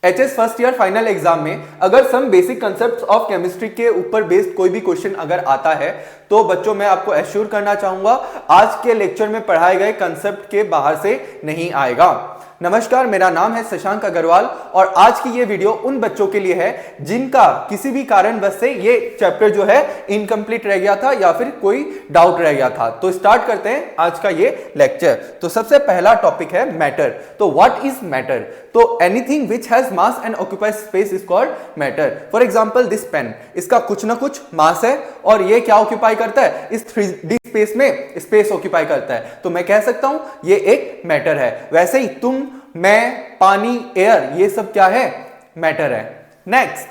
HS first year final exam में अगर some basic concepts of chemistry के ऊपर बेस्ड कोई भी क्वेश्चन अगर आता है तो बच्चों मैं आपको एश्योर करना चाहूंगा आज के लेक्चर में पढ़ाए गए कंसेप्ट के बाहर से नहीं आएगा। नमस्कार, मेरा नाम है शशांक अग्रवाल और आज की ये वीडियो उन बच्चों के लिए है जिनका किसी भी कारणवश से ये चैप्टर जो है इनकम्प्लीट रह गया था या फिर कोई डाउट रह गया था। तो स्टार्ट करते हैं आज का ये लेक्चर। तो सबसे पहला टॉपिक है मैटर। तो व्हाट इज मैटर? तो anything which has mass and occupies space is called matter. For example this pen, इसका कुछ ना कुछ मास है और ये क्या ऑक्यूपाई करता है? इस 3D स्पेस में स्पेस ऑक्यूपाई करता है, तो मैं कह सकता हूं ये एक मैटर है। वैसे ही तुम, मैं, पानी, एयर, ये सब क्या है? मैटर है। Next,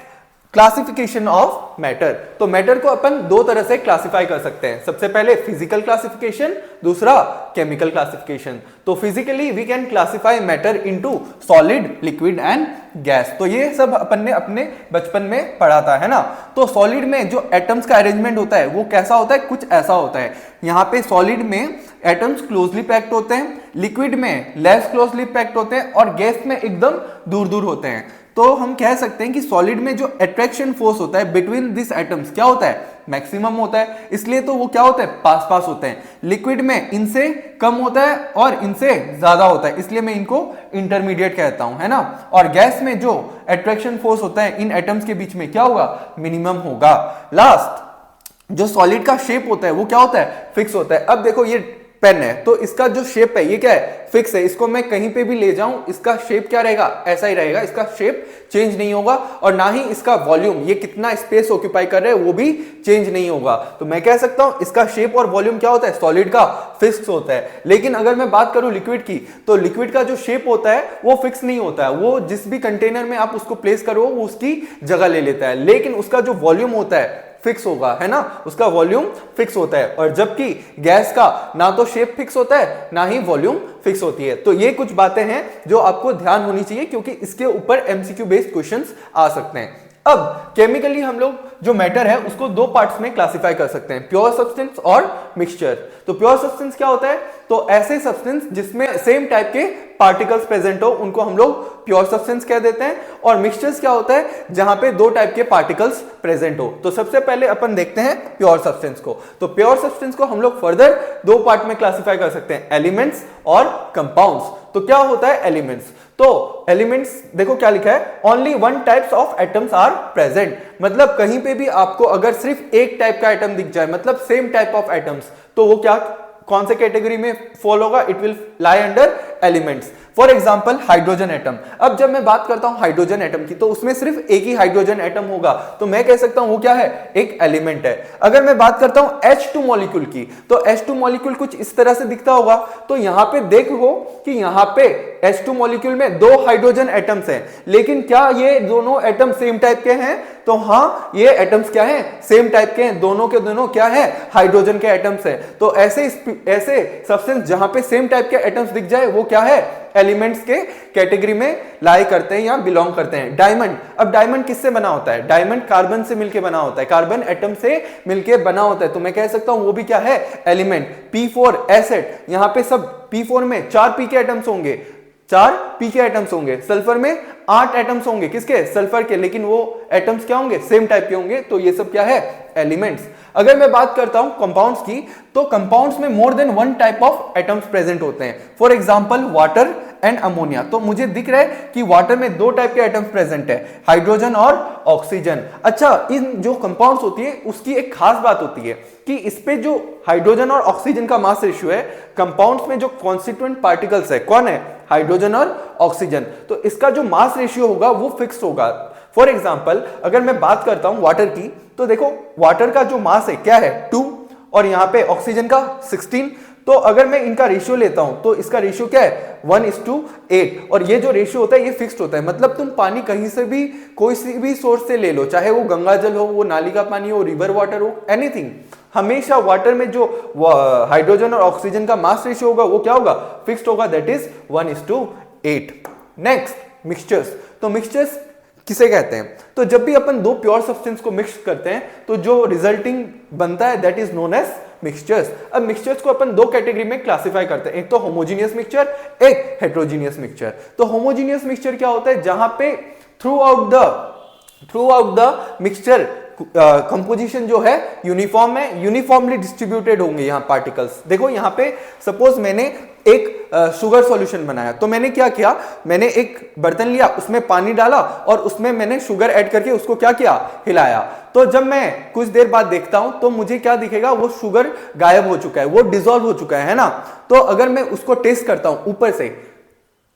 classification of matter. तो मैटर को अपन दो तरह से क्लासिफाई कर सकते हैं। सबसे पहले फिजिकल क्लासिफिकेशन, दूसरा केमिकल क्लासिफिकेशन। तो physically we can classify matter into solid, liquid and gas. तो ये सब अपन ने अपने बचपन में पढ़ा था, है ना। तो सॉलिड में जो एटम्स का अरेंजमेंट होता है वो कैसा होता है? कुछ ऐसा होता है। यहाँ पे सॉलिड में एटम्स क्लोजली पैक्ड होते हैं, लिक्विड में लेस क्लोजली पैक्ड होते हैं और गैस में एकदम दूर दूर होते हैं। तो हम कह सकते हैं कि सॉलिड में जो अट्रैक्शन फोर्स होता है बिटवीन दिस एटम्स क्या होता है? मैक्सिमम होता है, इसलिए तो वो क्या होता है? पास पास होते हैं। लिक्विड में इनसे कम होता है और इनसे ज्यादा होता है, इसलिए मैं इनको इंटरमीडिएट कहता हूं, है ना। और गैस में जो अट्रैक्शन फोर्स होता है इन एटम्स के बीच में क्या होगा? मिनिमम होगा। लास्ट, जो सॉलिड का शेप होता है वो क्या होता है? फिक्स होता है। अब देखो ये पेन है तो इसका जो शेप है ये क्या है? फिक्स है। इसको मैं कहीं पे भी ले जाऊं इसका शेप क्या रहेगा? ऐसा ही रहेगा। इसका शेप चेंज नहीं होगा और ना ही इसका वॉल्यूम, ये कितना स्पेस ऑक्यूपाई कर रहे हैं वो भी चेंज नहीं होगा। तो मैं कह सकता हूं इसका शेप और वॉल्यूम क्या होता है? सॉलिड का फिक्स होता है। लेकिन अगर मैं बात करूं लिक्विड की, तो लिक्विड का जो शेप होता है वो फिक्स नहीं होता है। वो जिस भी कंटेनर में आप उसको प्लेस करो वो उसकी जगह ले लेता है, लेकिन उसका जो वॉल्यूम होता है फिक्स होगा, है ना। उसका वॉल्यूम फिक्स होता है। और जबकि गैस का ना तो शेप फिक्स होता है ना ही वॉल्यूम फिक्स होती है। तो ये कुछ बातें हैं जो आपको ध्यान होनी चाहिए क्योंकि इसके ऊपर एमसीक्यू बेस्ड क्वेश्चंस आ सकते हैं। अब केमिकली हम लोग जो मैटर है उसको दो पार्ट्स में क्लासिफाई कर सकते हैं, प्योर सब्सटेंस और मिक्सचर। तो प्योर सब्सटेंस क्या होता है? तो ऐसे सब्सटेंस जिसमें सेम टाइप के पार्टिकल्स प्रेजेंट हो उनको हम लोग प्योर सब्सटेंस कह देते हैं। और मिक्सचर्स क्या होता है? जहां पे दो टाइप के पार्टिकल्स प्रेजेंट हो। तो सबसे पहले अपन देखते हैं प्योर सब्सटेंस को। तो प्योर सब्सटेंस को हम लोग फर्दर दो पार्ट में क्लासिफाई कर सकते हैं, एलिमेंट्स और कंपाउंड्स। तो क्या होता है एलिमेंट्स? तो एलिमेंट्स देखो क्या लिखा है, only one types of atoms are present. मतलब कहीं पे भी आपको अगर सिर्फ एक टाइप का एटम दिख जाए, मतलब सेम टाइप ऑफ एटम्स, तो वो क्या, कौन से कैटेगरी में फॉल होगा? It will lie under elements. For example hydrogen atom. अब जब मैं बात करता हूं हाइड्रोजन एटम की तो उसमें सिर्फ एक ही हाइड्रोजन एटम होगा, तो मैं कह सकता हूं वो क्या है? एक एलिमेंट है। अगर मैं बात करता हूं H2 मॉलिक्यूल की, तो H2 मॉलिक्यूल कुछ इस तरह से दिखता होगा। तो यहां पे देखो कि यहां पे H2 मॉलिक्यूल में दो हाइड्रोजन एटम्स हैं, लेकिन क्या ये दोनों एटम सेम टाइप के हैं? तो हाँ, ये एटम्स क्या हैं? सेम टाइप के हैं। दोनों के दोनों क्या है? हाइड्रोजन के एटम्स हैं। तो ऐसे सब्सटेंस जहां पे सेम टाइप के एटम्स दिख जाए वो क्या है? एलिमेंट्स के कैटेगरी में लाई करते हैं या बिलोंग करते हैं। डायमंड, अब डायमंड किससे बना होता है? डायमंड कार्बन से मिलके बना होता है, कार्बन एटम से मिलके बना होता है, तो मैं कह सकता हूं वो भी क्या है? एलिमेंट। P4 एसिड, यहां पे सब P4 में 4 P के एटम्स होंगे, 4 P के एटम्स होंगे। सल्फर में 8 एटम्स होंगे, किसके? सल्फर के, लेकिन वो एटम्स क्या होंगे? सेम टाइप के होंगे। तो ये सब क्या है? एलिमेंट्स। अगर मैं बात करता हूं कंपाउंड्स की, तो कंपाउंड्स में मोर than one type of atoms present होते हैं। For example water and ammonia. तो मुझे दिख रहा है कि वाटर में दो टाइप के एटम्स प्रेजेंट है, हाइड्रोजन और ऑक्सीजन। अच्छा, इन जो कंपाउंड्स होती है उसकी एक खास बात होती है कि इस पे जो हाइड्रोजन और ऑक्सीजन का मास रेशियो है, कंपाउंड्स में जो कॉन्स्टिट्यूएंट पार्टिकल्स है कौन है? हाइड्रोजन और ऑक्सीजन। तो इसका जो मास रेशियो होगा वो फिक्स होगा। फॉर एग्जाम्पल अगर मैं बात करता हूं वाटर की, तो देखो वाटर का जो मास है क्या है? 2 और यहां पे ऑक्सीजन का 16। तो अगर मैं इनका रेशियो लेता हूं तो इसका रेशियो क्या है? 1:8। और ये जो रेशियो होता है ये फिक्स्ड होता है। मतलब तुम पानी कहीं से भी, कोई सी भी सोर्स से ले लो, चाहे वो गंगा जल हो, वो नाली का पानी हो, रिवर वाटर हो, एनीथिंग, हमेशा वाटर में जो हाइड्रोजन और ऑक्सीजन का मास रेशियो होगा वो क्या होगा? फिक्स्ड होगा, दैट इज 1:8। Next, mixtures. तो मिक्सचर्स किसे कहते हैं? तो जब भी अपन दो प्योर सब्सटेंस को मिक्स करते हैं तो जो रिजल्टिंग बनता है that is known as mixtures. अब मिक्सचर्स को अपन दो कैटेगरी में क्लासिफाई करते हैं, एक तो होमोजीनियस मिक्सचर, एक हेट्रोजीनियस मिक्सचर। तो होमोजीनियस मिक्सचर क्या होता है? जहां पे through out the mixture composition जो है यूनिफॉर्म है, यूनिफॉर्मली डिस्ट्रीब्यूटेड होंगे यहाँ पार्टिकल्स। देखो यहाँ पे सपोज मैंने एक शुगर सॉल्यूशन बनाया, तो मैंने क्या किया, मैंने एक बर्तन लिया, उसमें पानी डाला और उसमें मैंने शुगर ऐड करके उसको क्या किया, हिलाया। तो जब मैं कुछ देर बाद देखता हूं तो मुझे क्या दिखेगा, वो शुगर गायब हो चुका है, वो डिसॉल्व हो चुका है ना। तो अगर मैं उसको टेस्ट करता हूं ऊपर से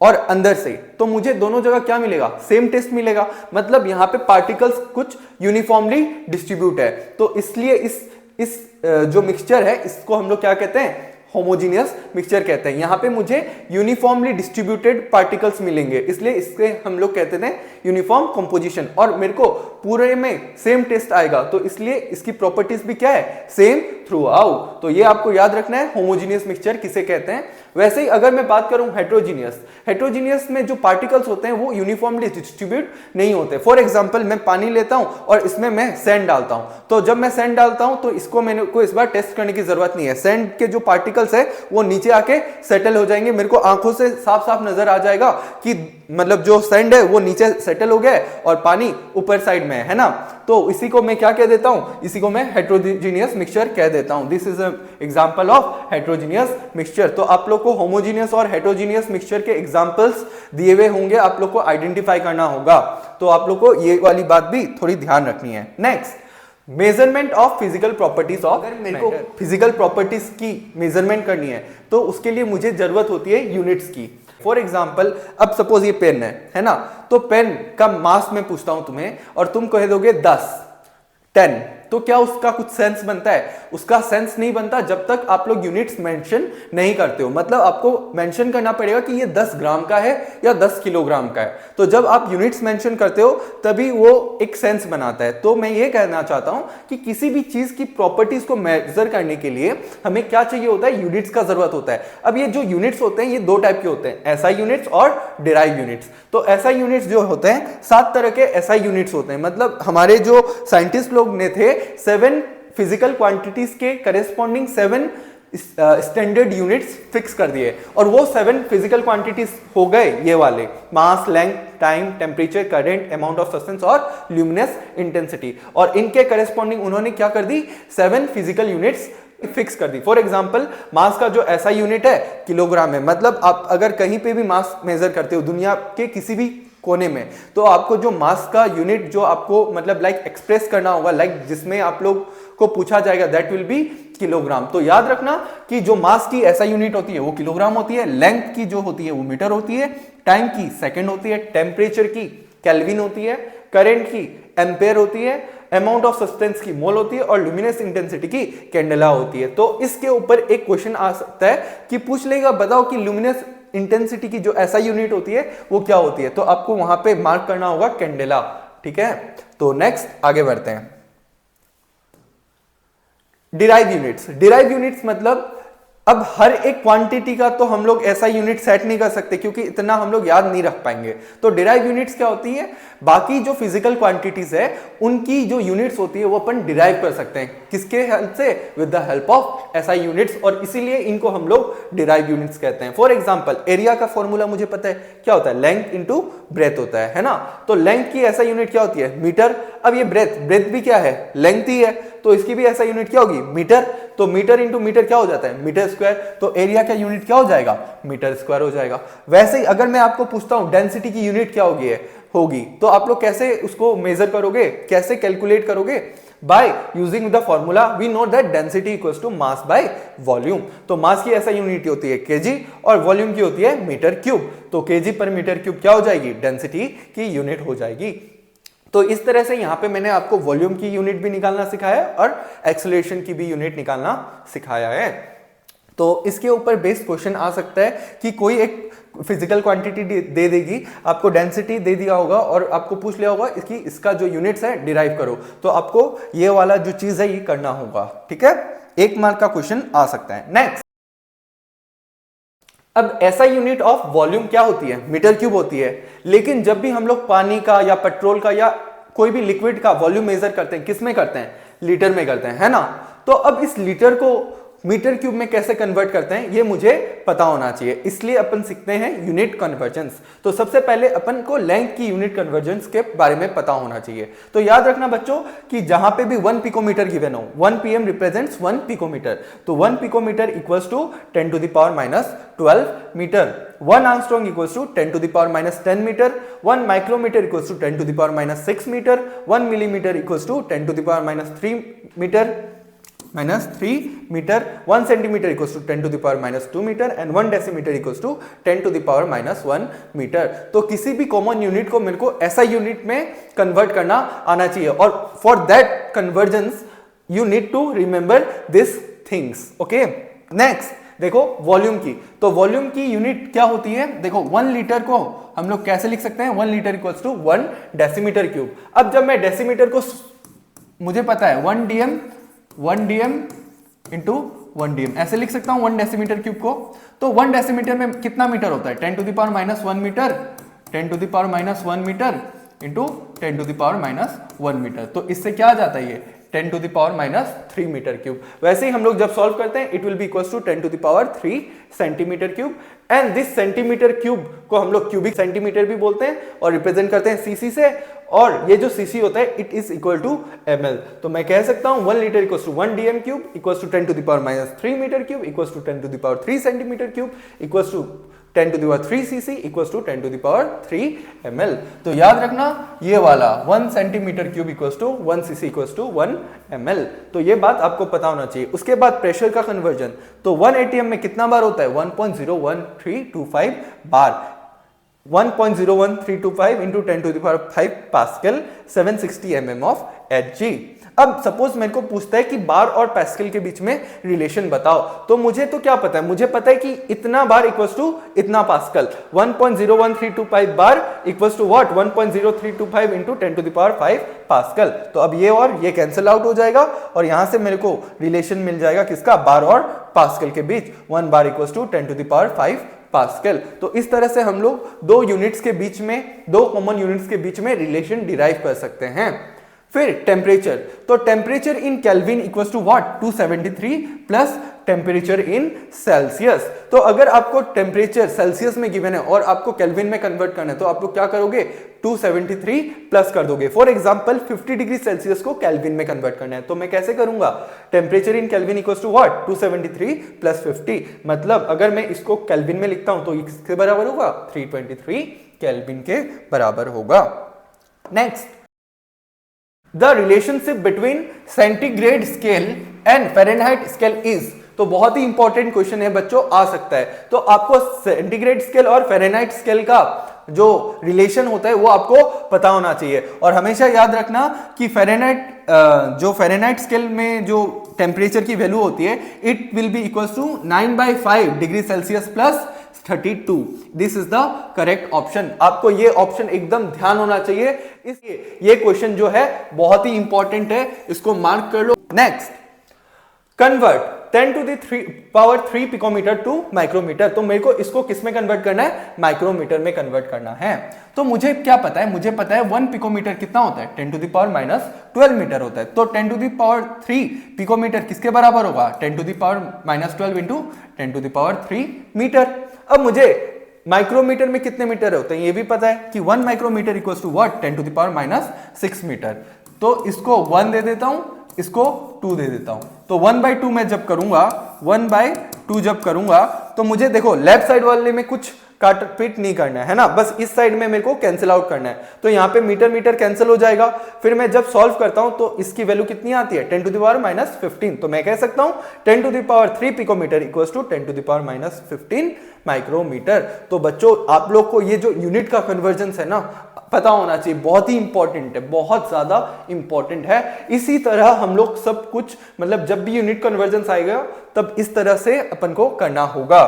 और अंदर से, तो मुझे दोनों जगह क्या मिलेगा, सेम टेस्ट मिलेगा। मतलब यहां पे पार्टिकल्स कुछ यूनिफॉर्मली डिस्ट्रीब्यूट है। तो इसलिए इस जो मिक्सचर है इसको हम लोग क्या कहते हैं, होमोजीनियस मिक्सचर कहते हैं। यहां पे मुझे यूनिफॉर्मली डिस्ट्रीब्यूटेड पार्टिकल्स मिलेंगे, इसलिए इससे हम लोग कहते हैं यूनिफॉर्म कंपोजिशन। और मेरे को पूरे में सेम टेस्ट आएगा, तो इसलिए इसकी प्रॉपर्टीज भी क्या है, सेम थ्रू आउट। तो ये आपको याद रखना है, होमोजीनियस मिक्सचर किसे कहते हैं। वैसे ही अगर मैं बात करूं हेट्रोजीनियस में जो पार्टिकल्स होते हैं वो यूनिफॉर्मली डिस्ट्रीब्यूट नहीं होते। फॉर एग्जांपल मैं पानी लेता हूं और इसमें मैं सैंड डालता हूं, तो जब मैं सैंड डालता हूं तो इसको मैंने को इस बार टेस्ट करने की जरूरत नहीं है। सैंड के जो पार्टिकल्स है वो नीचे आके सेटल हो जाएंगे, मेरे को आंखों से साफ साफ नजर आ जाएगा कि मतलब जो सैंड है वो नीचे सेटल हो गया और पानी ऊपर साइड में है ना। तो इसी को मैं क्या कह देता हूं, इसी को मैं हेट्रोजीनियस मिक्सचर कह देता हूं। This is an example of heterogeneous mixture. तो आप लोग को होमोजीनियस और हेट्रोजीनियस मिक्सचर के एग्जांपल्स दिए हुए होंगे, आप लोग को आइडेंटिफाई करना होगा। तो आप लोग को ये वाली बात भी थोड़ी ध्यान रखनी है। Next, measurement of physical properties of. अगर मेरे को फिजिकल प्रॉपर्टीज की मेजरमेंट करनी है तो उसके लिए मुझे जरूरत होती है यूनिट्स की। फॉर एग्जाम्पल, अब सपोज ये पेन है ना, तो पेन का मास मैं पूछता हूं तुम्हें और तुम कह दोगे 10, 10, तो क्या उसका कुछ सेंस बनता है? उसका सेंस नहीं बनता जब तक आप लोग यूनिट्स मेंशन नहीं करते हो। मतलब आपको मेंशन करना पड़ेगा कि ये 10 ग्राम का है या 10 किलोग्राम का है। तो जब आप यूनिट्स मेंशन करते हो तभी वो एक सेंस बनाता है। तो मैं ये कहना चाहता हूं कि किसी भी चीज की प्रॉपर्टीज को मेजर करने के लिए हमें क्या चाहिए होता है, यूनिट्स का जरूरत होता है। अब ये जो यूनिट्स होते हैं ये दो टाइप के होते हैं, एसआई यूनिट्स और डिराइव यूनिट्स। तो एसआई यूनिट्स जो होते हैं, 7 तरह के एसआई यूनिट्स होते हैं। मतलब हमारे जो साइंटिस्ट लोग ने थे 7 फिजिकल क्वांटिटीज के करेस्पॉन्डिंग 7 स्टैंडर्ड यूनिट्स फिक्स कर दिए, और वो 7 फिजिकल क्वांटिटीज हो गए ये वाले, mass, length, time, temperature, current, amount of substance और ल्यूमिनस इंटेंसिटी। और इनके करेस्पॉन्डिंग उन्होंने क्या कर दी, 7 फिजिकल यूनिट्स फिक्स कर दी। फॉर एग्जाम्पल, मास का जो ऐसा यूनिट है किलोग्राम है। मतलब आप अगर कहीं पे भी मास मेजर करते हो दुनिया के किसी भी कोने में, तो आपको जो मास का यूनिट जो आपको मतलब लाइक एक्सप्रेस करना होगा, लाइक जिसमें आप लोग को पूछा जाएगा, दैट विल बी किलोग्राम। तो याद रखना कि जो मास की ऐसा यूनिट होती है वो किलोग्राम होती है, लेंथ की जो होती है वो मीटर होती है, टाइम की सेकंड होती है, टेम्परेचर की केल्विन होती है, करंट की एम्पेयर होती है, अमाउंट ऑफ सब्सटेंस की मोल होती है और ल्यूमिनस इंटेंसिटी की कैंडेला होती है। तो इसके ऊपर एक क्वेश्चन आ सकता है कि पूछ लेगा, बताओ कि ल्यूमिनस इंटेंसिटी की जो ऐसा यूनिट होती है वो क्या होती है। तो आपको वहां पे मार्क करना होगा कैंडेला। ठीक है, तो नेक्स्ट आगे बढ़ते हैं। डिराइव यूनिट्स मतलब अब हर एक क्वांटिटी का तो हम लोग ऐसा यूनिट सेट नहीं कर सकते क्योंकि इतना हम लोग याद नहीं रख पाएंगे। तो डिराइव यूनिट्स क्या होती है, बाकी जो फिजिकल क्वांटिटीज है उनकी जो यूनिट्स होती है वो अपन डिराइव कर सकते हैं। किसके हेल्प से, with the help of SI units, और इसीलिए इनको हम लोग डिराइव यूनिट्स कहते हैं। फॉर एग्जांपल, एरिया का फॉर्मूला मुझे पता है क्या होता है, लेंथ इंटू ब्रेथ होता है ना। तो लेंथ की ऐसा यूनिट क्या होती है, मीटर। अब ये ब्रेथ भी क्या है, लेंथ ही है, तो इसकी भी ऐसा यूनिट क्या होगी, मीटर। तो मीटर इंटू मीटर क्या हो जाता है, मीटर स्क्वायर। तो एरिया का यूनिट क्या हो जाएगा, मीटर स्क्वायर हो जाएगा। वैसे ही अगर मैं आपको पूछता हूं डेंसिटी की यूनिट क्या होगी, तो आप लोग कैसे उसको मेजर करोगे, कैसे कैलकुलेट करोगे, by using the formula we know that density equals to mass by volume. तो मास की ऐसा यूनिट होती है केजी और वॉल्यूम की होती है मीटर क्यूब। तो केजी पर मीटर क्यूब क्या हो जाएगी, डेंसिटी की यूनिट हो जाएगी। तो इस तरह से यहां पे मैंने आपको वॉल्यूम की यूनिट भी निकालना सिखाया है और एक्सेलरेशन की भी यूनिट निकालना सिखाया है। तो इसके ऊपर बेस्ड क्वेश्चन आ सकता है कि कोई एक फिजिकल क्वांटिटी दे देगी, आपको डेंसिटी दे दिया होगा और आपको पूछ लिया होगा इसका जो यूनिट्स है डिराइव करो, तो आपको ये वाला जो चीज है ये करना होगा। ठीक है, 1 मार्क का क्वेश्चन आ सकता है। नेक्स्ट, अब ऐसा यूनिट ऑफ वॉल्यूम क्या होती है, मीटर क्यूब होती है। लेकिन जब भी हम लोग पानी का या पेट्रोल का या कोई भी लिक्विड का वॉल्यूम मेजर करते हैं, किस में करते हैं, लीटर में करते हैं, है ना। तो अब इस लीटर को मीटर क्यूब में कैसे कन्वर्ट करते हैं ये मुझे पता होना चाहिए, इसलिए अपन सीखते हैं यूनिट कन्वर्जेंस। तो सबसे पहले अपन को लेंथ की यूनिट कन्वर्जेंस के बारे में पता होना चाहिए। तो याद रखना बच्चों कि जहां पे भी 1 पिकोमीटर गिवन हो, 1 pm रिप्रेजेंट्स 1 पिकोमीटर, तो 1 picometre equals to 10 to the power minus 12 metre, 1 angstrom equals to 10 to the power minus 10 metre, 1 micrometre equals to 10 to the power minus 6 metre, 1 millimetre equals to 10 to the power minus 3 metre, 1 centimetre equals to 10 to the power minus 2 metre and 1 decimetre equals to 10 to the power minus 1 metre. तो किसी भी common unit को मेरे को ऐसा unit में convert करना आना चाहिए, और for that convergence you need to remember this things. Okay, next देखो वॉल्यूम की। तो वॉल्यूम की यूनिट क्या होती है, देखो 1 लीटर को हम लोग कैसे लिख सकते हैं, 1 litre equals to 1 decimetre cube. अब जब मैं डेसीमीटर को, मुझे पता है 1 dm इंटू 1 dm ऐसे लिख सकता हूं 1 डेसीमीटर क्यूब को। तो 1 डेसीमीटर में कितना मीटर होता है, 10 to the power minus 1 metre, 10 to the power minus 1 metre into 10 to the power minus 1 metre. तो इससे क्या आ जाता है ये 10 to the power minus 3 metre cube. वैसे ही हम लोग जब सॉल्व करते हैं it will be equals to 10 to the power 3 centimetre cube, and this centimetre cube को हम लोग क्यूबिक सेंटीमीटर भी बोलते हैं और रिप्रेजेंट करते हैं सीसी से, और ये जो सीसी होता है it is equal to ml। तो मैं कह सकता हूं 1 litre equals to 1 dm cube equals to 10 to the power minus 3 metre cube equals to 10 to the power 3 centimetre cube equals to 10 to the power 3 cc equals to 10 to the power 3 ml। तो याद रखना ये वाला 1 centimetre cube equals to 1 cc equals to 1 ml। तो ये बात आपको पता होना चाहिए। उसके बाद प्रेशर का कन्वर्जन, तो 1 atm में कितना बार होता है, 1.01325 bar, 1.01325 into 10 to the power 5 pascal, 760 mm of Hg। अब सपोज मेरे को पूछता है कि बार और पास्कल के बीच में रिलेशन बताओ, तो मुझे तो क्या पता है, मुझे पता है कि इतना बार इक्वल्स टू इतना pascal, 1.01325 bar equals to what, 1.0325 into 10 to the power 5 pascal. तो अब ये और ये कैंसिल आउट हो जाएगा और यहां से मेरे को रिलेशन मिल जाएगा किसका, बार और पास्कल के बीच, 1 bar equals to 10 to the power 5 pascal. तो इस तरह से हम लोग दो यूनिट्स के बीच में, दो कॉमन यूनिट्स के बीच में रिलेशन डिराइव कर सकते हैं। फिर टेम्परेचर, तो temperature in kelvin equals to what, 273 plus temperature in Celsius. तो अगर आपको टेम्परेचर सेल्सियस में गिवन है और आपको केल्विन में कन्वर्ट करना है तो आप लोग क्या करोगे, 273 प्लस कर दोगे। फॉर एग्जांपल 50 डिग्री सेल्सियस को केल्विन में कन्वर्ट करना है, तो मैं कैसे करूंगा, temperature in kelvin equals to what, 273 plus 50। मतलब अगर मैं इसको केल्विन में लिखता हूं तो इसके बराबर होगा 323 केल्विन के बराबर होगा। Next, the relationship between centigrade scale and Fahrenheit scale is. तो बहुत ही इंपॉर्टेंट क्वेश्चन है बच्चों, आ सकता है। तो आपको सेंटीग्रेड स्केल और फ़ारेनहाइट स्केल का जो रिलेशन होता है वो आपको पता होना चाहिए। और हमेशा याद रखना कि फ़ारेनहाइट स्केल में जो टेम्परेचर की वैल्यू होती है it will be equals to 9/5 degree Celsius plus 32। This is the correct option. आपको ये ऑप्शन एकदम ध्यान होना चाहिए, इसलिए ये क्वेश्चन जो है बहुत ही इंपॉर्टेंट है, इसको मार्क कर लो। Next, convert 10 to the power 3 picometre to micrometre. तो मेरे को इसको किस में कन्वर्ट करना है, माइक्रोमीटर में कन्वर्ट करना है। तो मुझे क्या पता है, मुझे पता है 1 पिकोमीटर कितना होता है, 10 to the power minus 12 metre होता है। तो 10 टू द पावर 3 पिकोमीटर किसके बराबर होगा, 10 to the power minus 12 into 10 to the power 3 metre. अब मुझे माइक्रोमीटर में कितने मीटर होते हैं ये भी पता है कि 1 micrometre equals to what, 10 to the power minus 6 metre. तो इसको 1 दे देता हूं, इसको 2 दे देता हूं। तो 1/2 मैं जब करूंगा, 1/2 जब करूंगा तो मुझे देखो लेफ्ट साइड वाले में कुछ काट पीट नहीं करना है ना, बस इस साइड में मेरे को कैंसिल आउट करना है। तो यहाँ पे मीटर मीटर कैंसिल हो जाएगा। फिर मैं जब सॉल्व करता हूं तो इसकी वैल्यू कितनी आती है, 10 टू द पावर माइनस 15। तो मैं कह सकता हूं 10 to the power 3 picometre equals to 10 to the power minus 15 micrometre. तो बच्चों आप लोग को ये जो यूनिट का कन्वर्जेंस है ना पता होना चाहिए, बहुत ही इंपॉर्टेंट है, बहुत ज्यादा इंपॉर्टेंट है। इसी तरह हम लोग सब कुछ, मतलब जब भी यूनिट कन्वर्जेंस आएगा तब इस तरह से अपन को करना होगा।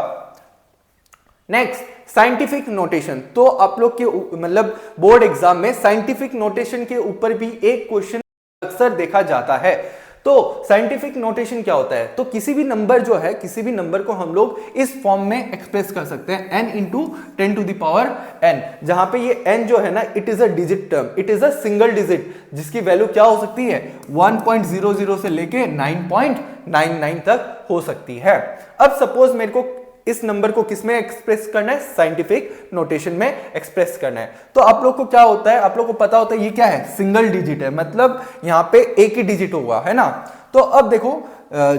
Next, scientific notation. तो आप लोग के मतलब बोर्ड एग्जाम में साइंटिफिक नोटेशन के ऊपर भी एक क्वेश्चन अक्सर देखा जाता है। तो साइंटिफिक नोटेशन क्या होता है, तो किसी भी नंबर जो है, किसी भी नंबर को हम लोग इस फॉर्म में एक्सप्रेस कर सकते हैं n into 10 to the power n, जहां पे ये n जो है ना, it is a digit term, it is a single digit जिसकी वैल्यू क्या हो सकती है 1.00 से लेके 9.99 तक हो सकती है। अब सपोज मेरे को इस नंबर को किस में एक्सप्रेस करना है, साइंटिफिक नोटेशन में एक्सप्रेस करना है। तो आप लोग को क्या होता है, आप लोग को पता होता है ये क्या है, सिंगल डिजिट है, मतलब यहां पे एक ही डिजिट होगा, है ना। तो अब देखो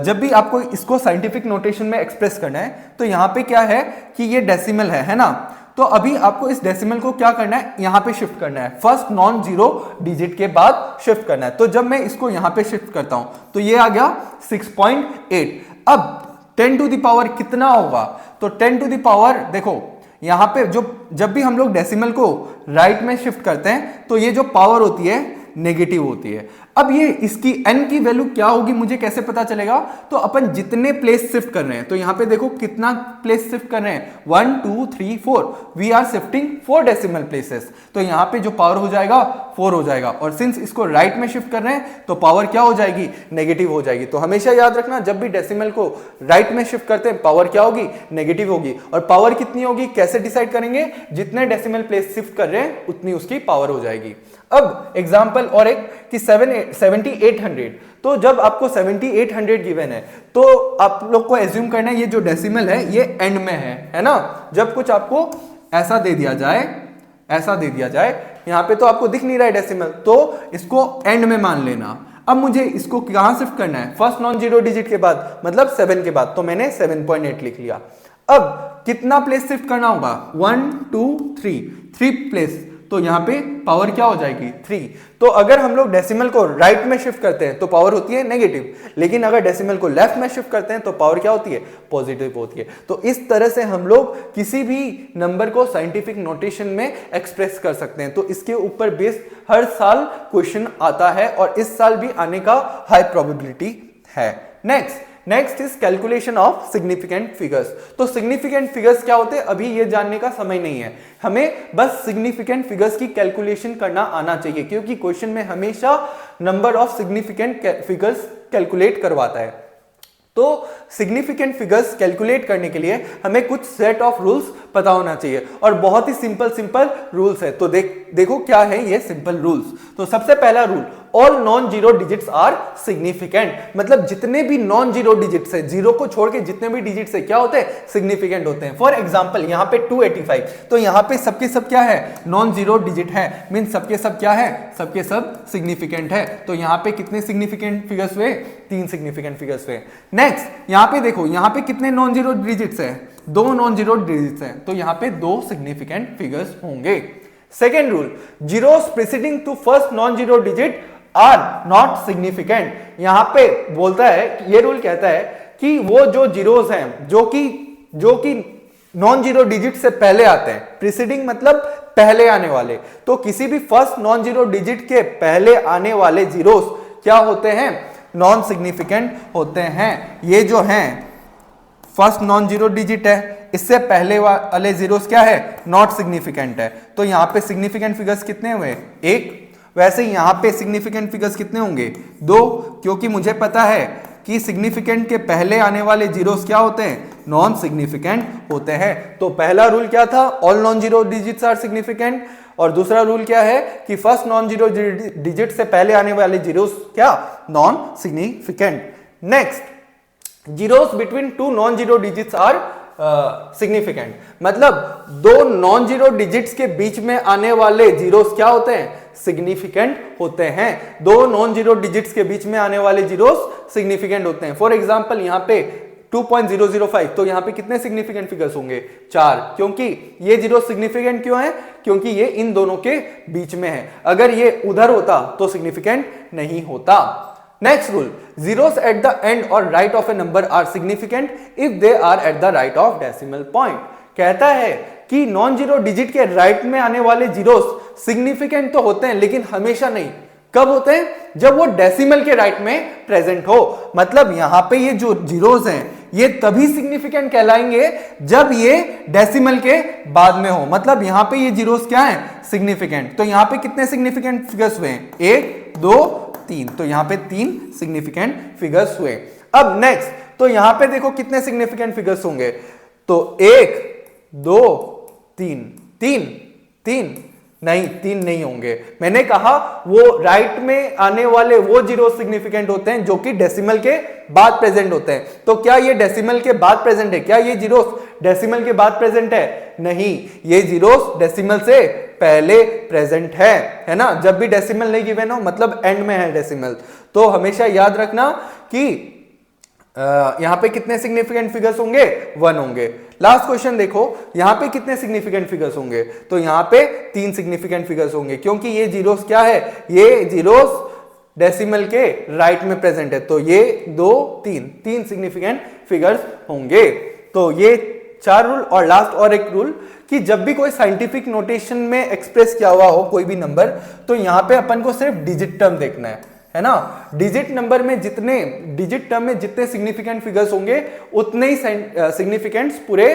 जब भी आपको इसको साइंटिफिक नोटेशन में एक्सप्रेस करना है तो यहां पे क्या है कि ये डेसिमल है ना। तो अभी आपको इस डेसिमल को क्या करना है, यहां पे शिफ्ट करना है, फर्स्ट नॉन जीरो डिजिट के बाद शिफ्ट करना है। तो जब मैं इसको यहां पे शिफ्ट करता हूं तो ये आ गया 6.8। अब 10 टू द पावर कितना होगा, तो 10 टू द पावर देखो यहां पे जब भी हम लोग डेसिमल को राइट में शिफ्ट करते हैं तो ये जो पावर होती है नेगेटिव होती है। अब ये इसकी n की वैल्यू क्या होगी मुझे कैसे पता चलेगा, तो अपन जितने प्लेस शिफ्ट कर रहे हैं, तो यहां पे देखो कितना प्लेस शिफ्ट कर रहे हैं 1 2 3 4, we are shifting 4 decimal places, तो यहां पे जो पावर हो जाएगा 4 हो जाएगा। और सिंस इसको राइट में शिफ्ट कर रहे हैं तो पावर क्या हो जाएगी, नेगेटिव हो जाएगी। तो हमेशा याद रखना जब भी डेसिमल को राइट में शिफ्ट करते हैं पावर क्या होगी, नेगेटिव होगी। और पावर कितनी होगी कैसे डिसाइड करेंगे, जितने डेसिमल प्लेस शिफ्ट कर रहे हैं उतनी उसकी पावर हो जाएगी। अब एग्जाम्पल और एक कि 7800, तो जब आपको 7800 गिवन है तो आप लोग को एज्यूम करना है ये जो डेसिमल है ये एंड में है ना। जब कुछ आपको ऐसा दे दिया जाए, ऐसा दे दिया जाए, यहां पे तो आपको दिख नहीं रहा है डेसिमल, तो इसको एंड में मान लेना। अब मुझे इसको कहां शिफ्ट करना है, फर्स्ट नॉन जीरो डिजिट के बाद, मतलब 7 के बाद, तो मैंने 7.8 लिख लिया। अब कितना प्लेस शिफ्ट करना होगा, 1 2 3 प्लेस, तो यहां पे पावर क्या हो जाएगी 3। तो अगर हम लोग डेसिमल को राइट में शिफ्ट करते हैं तो पावर होती है नेगेटिव, लेकिन अगर डेसिमल को लेफ्ट में शिफ्ट करते हैं तो पावर क्या होती है, पॉजिटिव होती है। तो इस तरह से हम लोग किसी भी नंबर को साइंटिफिक नोटेशन में एक्सप्रेस कर सकते हैं। तो इसके ऊपर बेस्ड हर साल क्वेश्चन आता है और इस साल भी आने का हाई प्रोबेबिलिटी है। Next is calculation of significant figures. तो सिग्निफिकेंट फिगर्स क्या होते हैं अभी ये जानने का समय नहीं है, हमें बस सिग्निफिकेंट फिगर्स की कैलकुलेशन करना आना चाहिए, क्योंकि क्वेश्चन में हमेशा number of significant figures calculate करवाता है। तो सिग्निफिकेंट फिगर्स कैलकुलेट करने के लिए हमें कुछ सेट ऑफ रूल्स पता होना चाहिए, और बहुत ही सिंपल रूल्स है। तो देखो क्या है ये सिंपल रूल्स। तो सबसे पहला rule, all non zero digits are significant, मतलब जितने भी नॉन जीरो डिजिट्स है, जीरो को छोड़ के जितने भी डिजिट्स है क्या होते हैं, सिग्निफिकेंट होते हैं। फॉर एग्जांपल यहाँ पे 285, तो यहाँ पे सबके सब क्या है, नॉन जीरो डिजिट है, मीन सबके सब क्या है, सबके सब सिग्निफिकेंट है। तो यहाँ पे कितने सिग्निफिकेंट फिगर्स हुए, 3 सिग्निफिकेंट फिगर्स हुए। नेक्स्ट यहाँ पे देखो, यहाँ पे कितने नॉन जीरो डिजिट्स है, 2 नॉन जीरो डिजिट्स है, तो यहाँ पे 2 सिग्निफिकेंट फिगर्स होंगे। Second rule, zeros preceding to first non zero digit are not significant. यहां पे बोलता है, ये रूल कहता है कि वो जो जीरोस हैं जो कि नॉन जीरो डिजिट से पहले आते हैं, प्रीसीडिंग मतलब पहले आने वाले, तो किसी भी फर्स्ट नॉन जीरो डिजिट के पहले आने वाले जीरोस क्या होते हैं, नॉन सिग्निफिकेंट होते हैं। ये जो हैं फर्स्ट नॉन जीरो डिजिट है, इससे पहले वाले जीरोस क्या है, नॉट सिग्निफिकेंट है। तो यहां पे सिग्निफिकेंट फिगर्स कितने हुए, 1। वैसे यहां पे सिग्निफिकेंट फिगर्स कितने होंगे, 2, क्योंकि मुझे पता है कि सिग्निफिकेंट के पहले आने वाले जीरोस क्या होते हैं, नॉन सिग्निफिकेंट होते हैं। तो पहला रूल क्या था, all non zero digits are significant, और दूसरा रूल क्या है कि फर्स्ट नॉन जीरो डिजिट से पहले आने वाले जीरोस क्या, non significant. Next, zeros between 2 non zero digits are significant, मतलब 2 नॉन जीरो डिजिट्स के बीच में आने वाले जीरोस क्या होते हैं, सिग्निफिकेंट होते हैं। 2 नॉन जीरो डिजिट्स के बीच में आने वाले जीरोस सिग्निफिकेंट होते हैं। फॉर एग्जांपल यहाँ पे 2.005, तो यहाँ पे कितने सिग्निफिकेंट फिगर्स होंगे, 4, क्योंकि ये जीरो सिग्निफिकेंट क्यों है, क्योंकि ये इन दोनों के बीच में है। अगर ये उधर होता तो सिग्निफिकेंट नहीं होता। Next rule, zeros at the end or right of a number are significant if they are at the right of decimal point। कहता है कि नॉन जीरो डिजिट के राइट में आने वाले जीरोस सिग्निफिकेंट तो होते हैं, लेकिन हमेशा नहीं। कब होते हैं, जब वो डेसिमल के राइट में प्रेजेंट हो। मतलब यहां पे ये जो जीरोस हैं ये तभी सिग्निफिकेंट कहलाएंगे जब ये डेसिमल के बाद में हो। मतलब यहां पे ये जीरोस क्या है, सिग्निफिकेंट। तो यहां पे कितने सिग्निफिकेंट फिगर्स हुए, 1 2 3, तो यहां पे 3 सिग्निफिकेंट फिगर्स हुए। अब नेक्स्ट, तो यहां पे देखो कितने सिग्निफिकेंट फिगर्स होंगे, तो 1 2 3 3 3 नहीं, 3 नहीं होंगे। मैंने कहा वो राइट में आने वाले वो जीरो सिग्निफिकेंट होते हैं जो कि डेसिमल के बाद प्रेजेंट होते हैं। तो क्या ये डेसिमल के बाद प्रेजेंट है? क्या ये जीरोस डेसिमल के बाद प्रेजेंट है? नहीं, ये जीरोस डेसिमल से पहले प्रेजेंट है ना। जब भी डेसिमल नहीं गिवन हो मतलब एंड में है डेसिमल। तो हमेशा याद रखना कि यहां पे कितने सिग्निफिकेंट फिगर्स होंगे? 1 होंगे। लास्ट क्वेश्चन देखो, यहां पे कितने सिग्निफिकेंट फिगर्स होंगे? तो यहां पे 3 सिग्निफिकेंट फिगर्स होंगे, क्योंकि ये जीरोस क्या है? ये जीरोस डेसिमल के राइट में प्रेजेंट है। तो ये 2 3 सिग्निफिकेंट फिगर्स होंगे। तो ये 4 रूल। और लास्ट और एक रूल कि जब भी कोई साइंटिफिक नोटेशन में एक्सप्रेस किया हुआ हो कोई भी नंबर, तो यहां पे अपन को सिर्फ डिजिट टर्म देखना है ना। डिजिट नंबर में जितने डिजिट टर्म में जितने सिग्निफिकेंट फिगर्स होंगे उतने ही सिग्निफिकेंट्स पूरे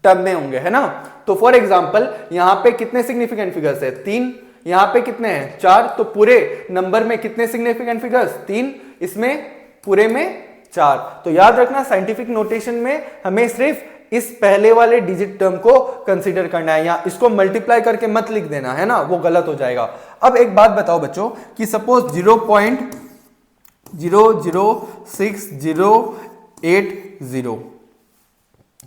टर्म में होंगे, है ना। तो फॉर एग्जांपल यहां पे कितने सिग्निफिकेंट फिगर्स है? 3। यहां पे कितने हैं? 4। तो पूरे नंबर में कितने सिग्निफिकेंट फिगर्स? 3। इसमें पूरे में 4। तो याद रखना साइंटिफिक नोटेशन में हमें सिर्फ इस पहले वाले डिजिट टर्म को कंसीडर करना है, या इसको मल्टीप्लाई करके मत लिख देना, है ना, वो गलत हो जाएगा। अब एक बात बताओ बच्चों कि सपोज 0.006080,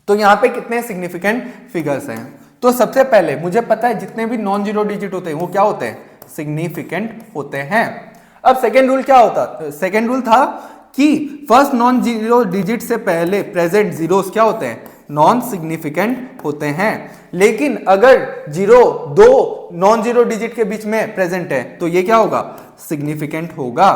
तो यहां पे कितने सिग्निफिकेंट फिगर्स हैं? तो सबसे पहले मुझे पता है जितने भी नॉन जीरो डिजिट होते हैं वो क्या होते हैं? सिग्निफिकेंट होते हैं। अब सेकेंड रूल क्या होता? सेकेंड रूल था कि फर्स्ट नॉन जीरो डिजिट से पहले प्रेजेंट जीरोस क्या होते हैं? नॉन सिग्निफिकेंट होते हैं। लेकिन अगर 2 नॉन जीरो डिजिट के बीच में प्रेजेंट है तो ये क्या होगा? सिग्निफिकेंट होगा।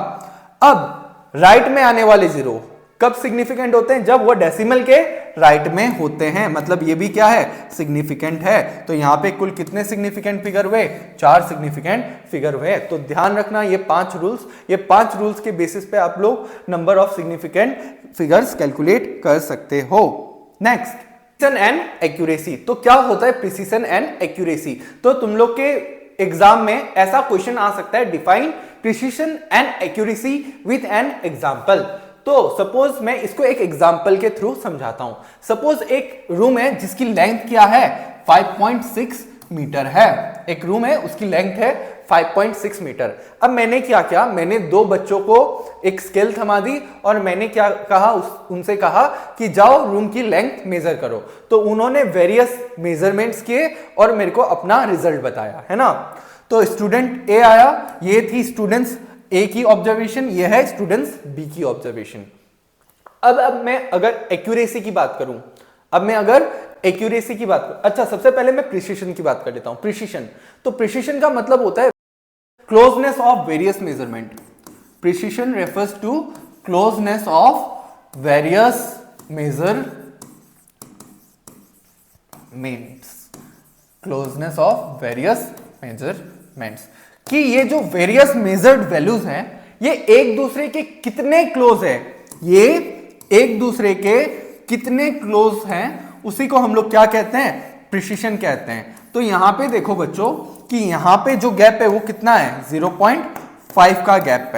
अब राइट में आने वाले जीरो कब सिग्निफिकेंट होते हैं? जब वो डेसिमल के राइट में होते हैं, मतलब ये भी क्या है? सिग्निफिकेंट है। तो यहां पे कुल कितने सिग्निफिकेंट फिगर हुए? 4 सिग्निफिकेंट फिगर हुए। तो ध्यान रखना ये 5 रूल्स के बेसिस पे आप लोग number of significant figures calculate कर सकते हो। Next, precision and accuracy. तो क्या होता है प्रिसिशन एंड एक्यूरेसी? तो तुम लोग के एग्जाम में ऐसा क्वेश्चन आ सकता है, define precision and accuracy with an example. तो सपोज मैं इसको एक एग्जांपल के थ्रू समझाता हूं। सपोज एक रूम है जिसकी लेंथ क्या है? 5.6 मीटर है। एक रूम है उसकी लेंथ है 5.6 मीटर। अब मैंने क्या किया? मैंने 2 बच्चों को एक स्केल थमा दी और मैंने क्या कहा? उनसे कहा कि जाओ रूम की लेंथ मेजर करो। तो उन्होंने वेरियस मेजरमेंट्स किए और मेरे को अपना रिजल्ट बताया, है ना। तो स्टूडेंट ए आया, ये थी स्टूडेंट्स ए की ऑब्जर्वेशन, ये है स्टूडेंट्स बी की ऑब्जर्वेशन। अब मैं अगर एक्यूरेसी की बात करूं, अच्छा सबसे पहले मैं प्रिसिशन की बात कर लेता हूं। प्रिसिशन, तो प्रिसिशन का मतलब होता है closeness of various measurement. Precision refers to closeness of various measurements, कि ये जो वेरियस मेजर्ड वैल्यूज हैं ये एक दूसरे के कितने क्लोज है, ये एक दूसरे के कितने क्लोज हैं, उसी को हम लोग क्या कहते हैं? प्रिसिशन कहते हैं। तो यहां पे देखो बच्चों कि यहां पे जो गैप है वो कितना है? 0.5 का गैप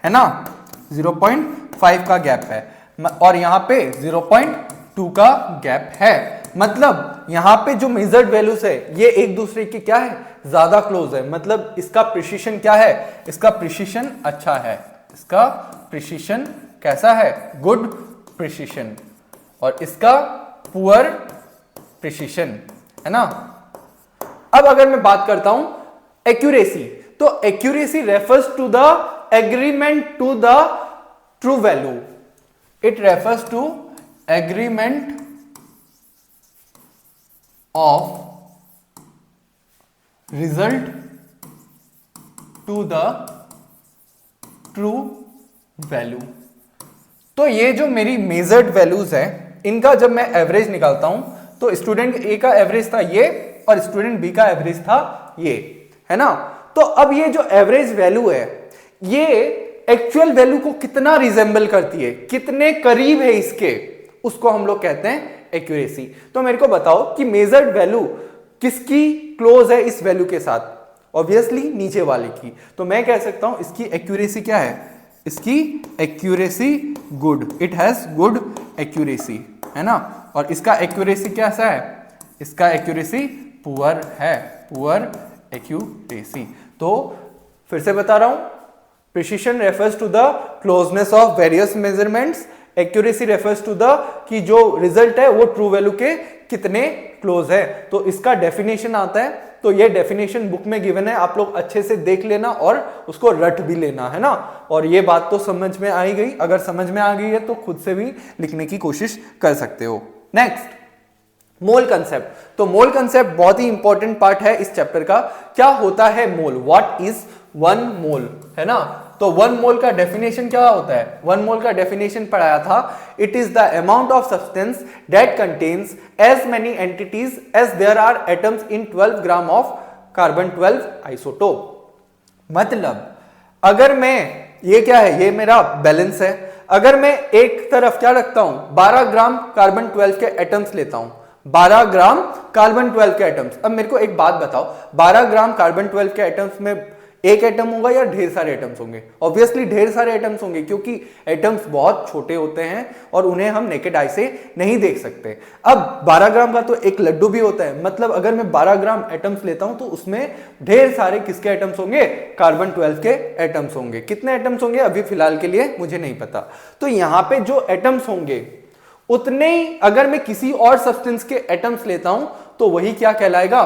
है ना, 0.5 का गैप है, और यहां पे 0.2 का गैप है। मतलब यहां पे जो मेजर्ड वैल्यूज है ये एक दूसरे के क्या है? ज्यादा क्लोज है। मतलब इसका प्रिसिशन क्या है? इसका प्रिसिशन अच्छा है। इसका प्रिसिशन कैसा है? Good precision. और इसका पुअर प्रिसिशन, है ना। अब अगर मैं बात करता हूं एक्यूरेसी, तो accuracy refers to the agreement to the true value. It refers to agreement of result to the true value। तो ये जो मेरी मेजर्ड वैल्यूज है इनका जब मैं एवरेज निकालता हूं तो स्टूडेंट ए का एवरेज था ये और स्टूडेंट बी का एवरेज था ये, है ना। तो अब ये जो एवरेज वैल्यू है ये एक्चुअल वैल्यू को कितना रिजेंबल करती है, कितने करीब है इसके, उसको हम लोग कहते हैं एक्यूरेसी। तो मेरे को बताओ कि मेजर्ड वैल्यू किसकी क्लोज है इस वैल्यू के साथ? ऑब्वियसली नीचे वाले की। तो मैं कह सकता हूं इसकी एक्यूरेसी क्या है, इसकी accuracy good, it has good accuracy, है ना। और इसका एक्यूरेसी कैसा है, इसका एक्यूरेसी पुअर है, पुअर एक्यूरेसी। तो फिर से बता रहा हूं, precision refers to the closeness of various measurements, accuracy refers to the कि जो रिजल्ट है वो ट्रू वैल्यू के कितने क्लोज है। तो इसका डेफिनेशन आता है, तो ये डेफिनेशन बुक में गिवन है, आप लोग अच्छे से देख लेना और उसको रट भी लेना, है ना। और ये बात तो समझ में आ ही गई, अगर समझ में आ गई है तो खुद से भी लिखने की कोशिश कर सकते हो। नेक्स्ट, मोल कंसेप्ट। तो मोल कंसेप्ट बहुत ही इंपॉर्टेंट पार्ट है इस चैप्टर का। क्या होता है मोल, व्हाट इज 1 मोल, है ना। तो 1 मोल का डेफिनेशन क्या होता है, 1 मोल का डेफिनेशन पढ़ाया था, it is the amount of substance that contains as many entities as there are atoms in 12 gram of carbon 12 isotope. मतलब अगर मैं, ये क्या है, ये मेरा बैलेंस है, अगर मैं एक तरफ क्या रखता हूं, 12 ग्राम कार्बन 12 के एटम्स लेता हूं, 12 ग्राम कार्बन 12 के एटम्स। अब मेरे को एक बात बताओ, 12 ग्राम कार्बन 12 के एटम्स में एक एटम होगा या ढेर सारे एटम्स होंगे? ऑब्वियसली ढेर सारे एटम्स होंगे, क्योंकि एटम्स बहुत छोटे होते हैं और उन्हें हम नेकेड आई से नहीं देख सकते। अब 12 ग्राम का तो एक लड्डू भी होता है, मतलब अगर मैं 12 ग्राम एटम्स लेता हूं तो उसमें ढेर सारे किसके एटम्स होंगे, कार्बन 12 के एटम्स होंगे। कितने एटम्स होंगे अभी फिलहाल के लिए मुझे नहीं पता। तो यहां पे जो एटम्स होंगे उतने ही अगर मैं किसी और सब्सटेंस के एटम्स लेता हूं तो वही क्या कहलाएगा,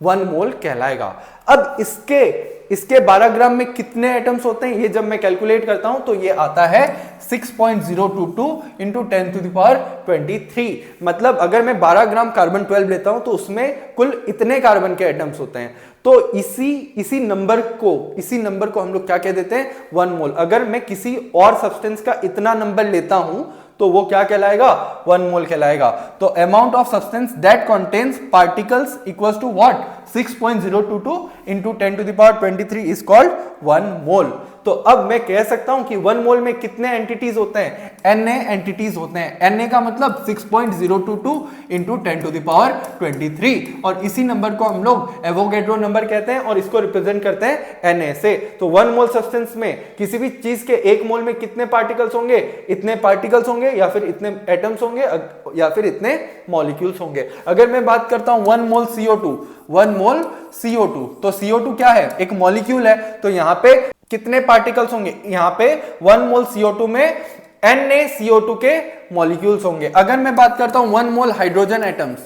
1 मोल कहलाएगा। अब इसके 12 ग्राम में कितने एटम्स होते हैं, ये जब मैं कैलकुलेट करता हूं तो ये आता है 6.022 इंटू 10 टू द पावर 23। मतलब अगर मैं 12 ग्राम कार्बन 12 लेता हूं तो उसमें कुल इतने कार्बन के एटम्स होते हैं। तो इसी नंबर को हम लोग क्या कह देते हैं, 1 मोल। अगर मैं किसी और सब्सटेंस का इतना नंबर लेता हूं तो वो क्या कहलाएगा, 1 मोल कहलाएगा। तो amount of substance that contains particles equals to what, 6.022 into 10 to the power 23 is called 1 mole. तो अब मैं कह सकता हूं कि 1 मोल में कितने एंटिटीज होते हैं, Na एंटिटीज होते हैं। Na का मतलब 6.022 इंटू 10 टू द पावर 23, और इसी नंबर को हम लोग एवोगैड्रो नंबर कहते हैं और इसको रिप्रेजेंट करते हैं Na से। तो 1 मोल सब्सटेंस में किसी भी चीज के 1 मोल में कितने पार्टिकल्स होंगे, इतने पार्टिकल्स होंगे या फिर इतने एटम्स होंगे या फिर इतने मॉलिक्यूल्स होंगे। अगर मैं बात करता हूं 1 मोल CO2, 1 मोल CO2, तो CO2 क्या है, एक मॉलिक्यूल है। तो यहां पे कितने पार्टिकल्स होंगे, यहां पे 1 मोल CO2 में NaCO2 के मॉलिक्यूल्स होंगे। अगर मैं बात करता हूं 1 मोल हाइड्रोजन एटम्स,